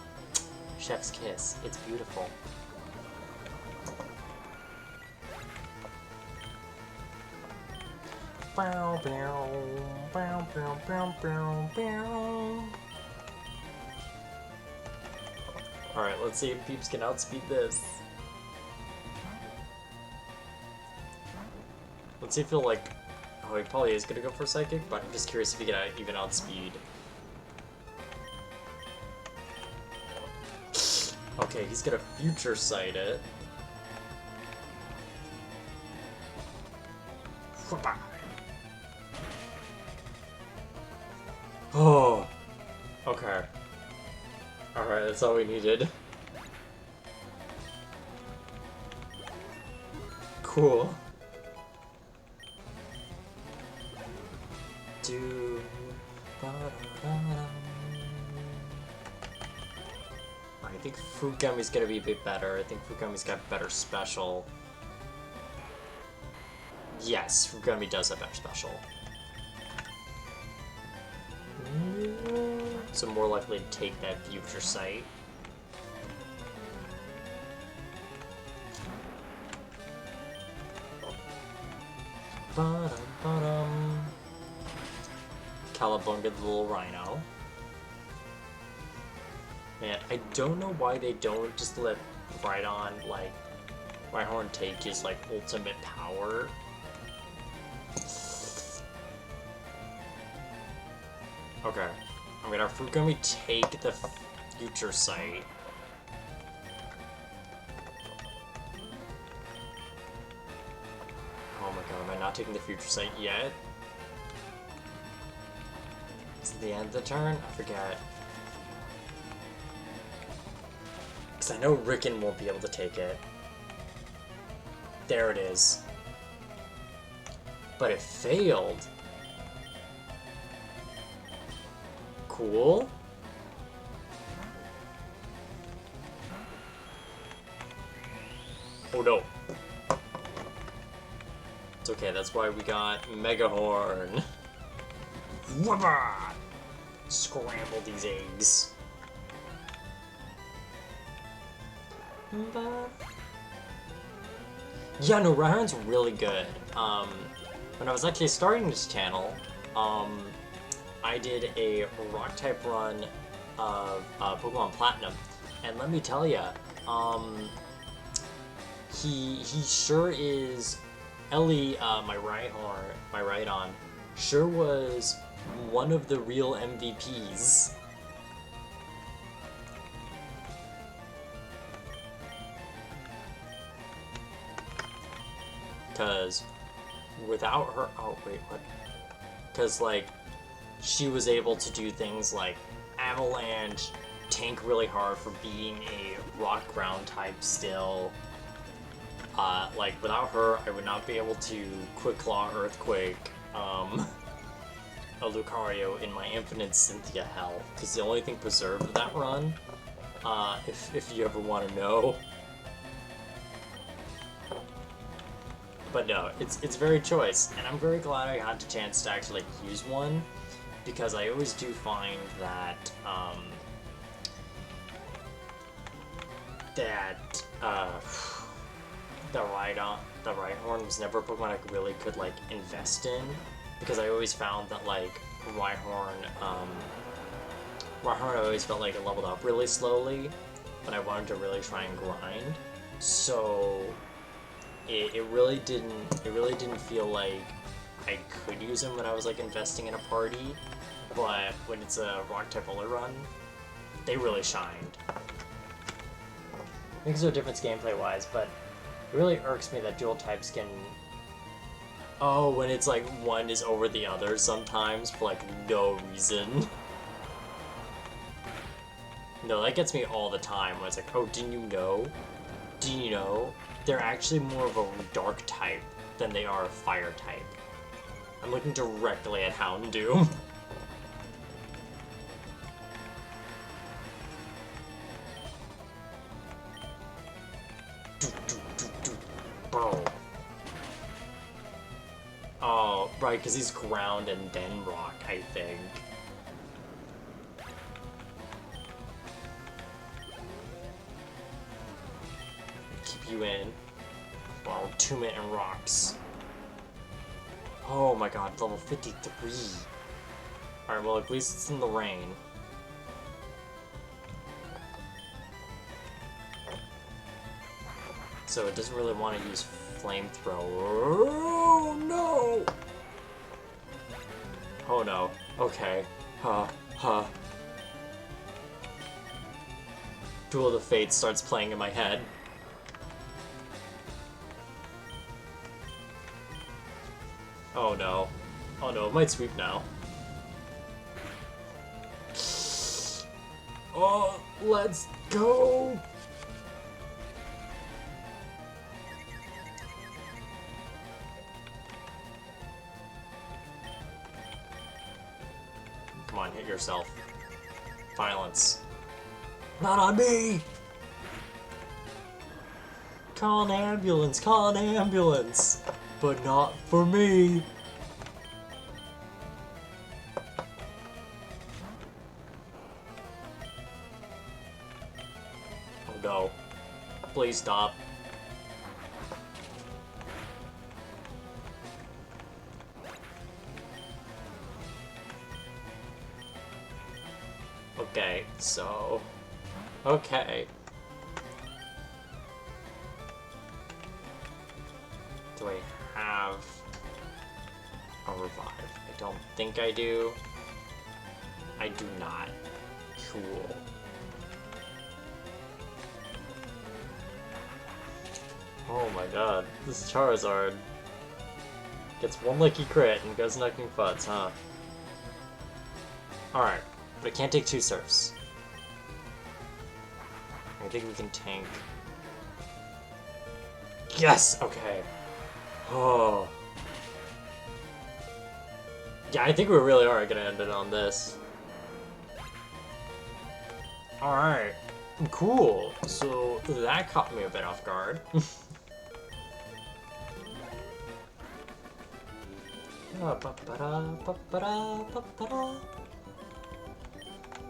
Speaker 1: chef's kiss. It's beautiful. Bow, bow, bow, bow, bow, bow, bow. Alright, let's see if Peeps can outspeed this. Let's see if he'll, like... Oh, he probably is gonna go for Psychic, but I'm just curious if he can even outspeed. Okay, he's gonna Future Sight it. Oh! Okay. Alright, that's all we needed. Cool. I think Fruit Gummy's gonna be a bit better. I think Fruit Gummy's got better special. Yes, Fruit Gummy does have better special. So more likely to take that Future Sight. Calabunga the little rhino. Man, I don't know why they don't just let Rhydon, like, Rhyhorn take his, like, ultimate power. Okay. I'm gonna have Fruit Gummy take the Future Sight. Oh my god, am I not taking the Future Sight yet? Is it the end of the turn? I forget. Because I know Ricken won't be able to take it. There it is. But it failed. Cool. Oh no. It's okay, that's why we got Mega Horn. Scramble these eggs. Yeah, no, Rhyhorn's really good. When I was actually starting this channel, I did a rock-type run of Pokemon Platinum, and let me tell ya, he sure is. Ellie, my Rhydon, sure was one of the real MVPs. Cause without her, oh wait, what? Cause like she was able to do things like Avalanche, tank really hard for being a rock ground type still. Like without her, I would not be able to Quick Claw Earthquake, a Lucario in my Infinite Cynthia health. Cause the only thing preserved of that run, if you ever want to know. But no, it's very choice, and I'm very glad I had the chance to actually use one, because I always do find that the Rhyhorn was never a Pokemon I really could like invest in, because I always found that like Rhyhorn I always felt like it leveled up really slowly, but I wanted to really try and grind, so. It really didn't feel like I could use him when I was like investing in a party, but when it's a rock type only run, they really shined. I think there's a difference gameplay wise, but it really irks me that dual types can. Oh, when it's like one is over the other sometimes for like no reason. No, that gets me all the time when it's like, oh, didn't you know? Didn't you know? They're actually more of a dark type than they are a fire type. I'm looking directly at Houndoom. Bro. Oh, right, because he's ground and then rock, I think. Keep you in. Well, 2-minute and rocks. Oh my god, level 53. Alright, well at least it's in the rain. So it doesn't really want to use flamethrower. Oh no! Oh no. Okay. Duel of the Fates starts playing in my head. Oh no. Oh no, it might sweep now. Oh, let's go! Come on, hit yourself. Violence. Not on me! Call an ambulance, call an ambulance! But not for me! Oh no. Please stop. Okay, so... Okay. Do I have a revive? I don't think I do. I do not. Cool. Oh my god, this Charizard gets one lucky crit and goes knocking futs, huh? Alright, but I can't take 2 surfs. I think we can tank. Yes! Okay. Oh. Yeah, I think we really are gonna end it on this. Alright. Cool. So that caught me a bit off guard.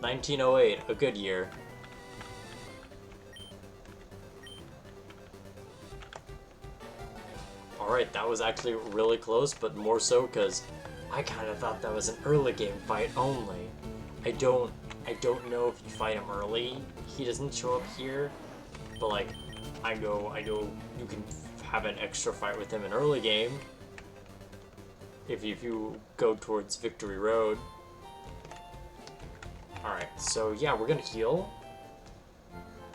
Speaker 1: 1908, a good year. Alright, that was actually really close, but more so because I kind of thought that was an early game fight only. I don't know if you fight him early, he doesn't show up here, but like, I know you can have an extra fight with him in early game if you go towards Victory Road. Alright, so yeah, we're gonna heal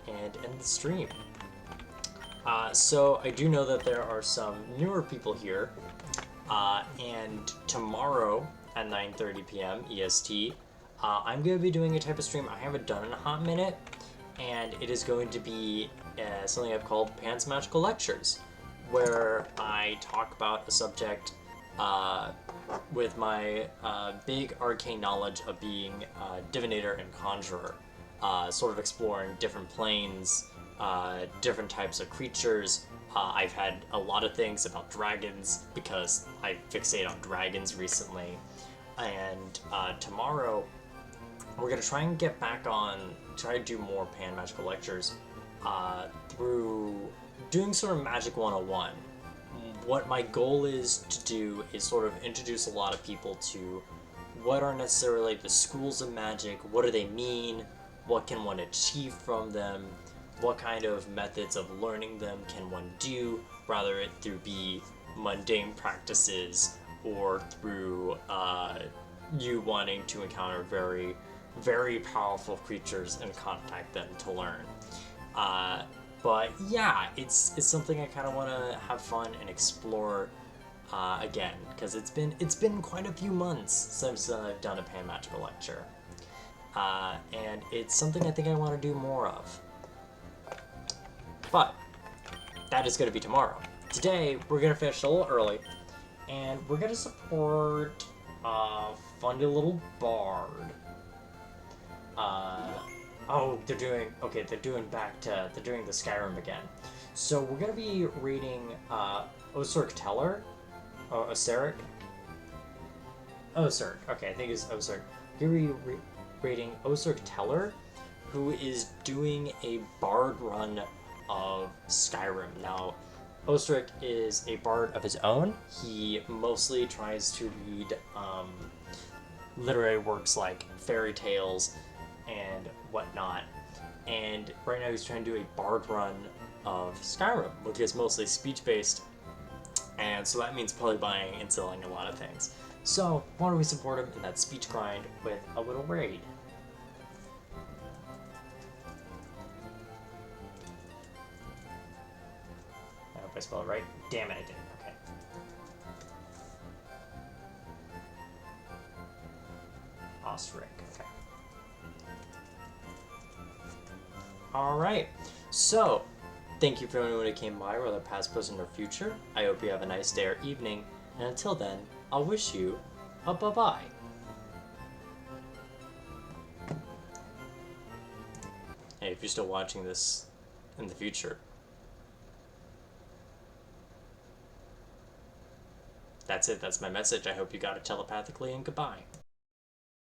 Speaker 1: and end the stream. So I do know that there are some newer people here, and tomorrow at 9:30 p.m. EST, I'm going to be doing a type of stream I haven't done in a hot minute, and it is going to be something I've called Pan's Magical Lectures, where I talk about a subject with my big arcane knowledge of being a divinator and conjurer, sort of exploring different planes, different types of creatures. I've had a lot of things about dragons because I fixate on dragons recently. And tomorrow, we're going to try and get back on, try to do more Pan Magical Lectures through doing sort of Magic 101. What my goal is to do is sort of introduce a lot of people to what are necessarily the schools of magic, what do they mean, what can one achieve from them, what kind of methods of learning them can one do, rather it through be mundane practices or through you wanting to encounter very, very powerful creatures and contact them to learn. But yeah, it's something I kind of want to have fun and explore again, because it's been quite a few months since I've done a Pan Magical lecture, and it's something I think I want to do more of. But that is going to be tomorrow. Today we're going to finish a little early, and we're going to support funny little bard. Oh, they're doing the Skyrim again. So we're gonna be reading Osric Teller, Oseric. Osric. Okay, I think it's Osric. We're gonna be reading Osric Teller, who is doing a bard run of Skyrim. Now, Osric is a bard of his own. He mostly tries to read literary works like fairy tales and whatnot, and right now he's trying to do a bard run of Skyrim, which is mostly speech-based, and so that means probably buying and selling a lot of things. So why don't we support him in that speech grind with a little raid? I hope I spelled it right. Damn it, I didn't. Okay. Osric. Okay. Alright, so thank you for anyone who came by, whether past, present, or future. I hope you have a nice day or evening, and until then, I'll wish you a bye-bye. Hey, if you're still watching this in the future, that's it, that's my message. I hope you got it telepathically, and goodbye.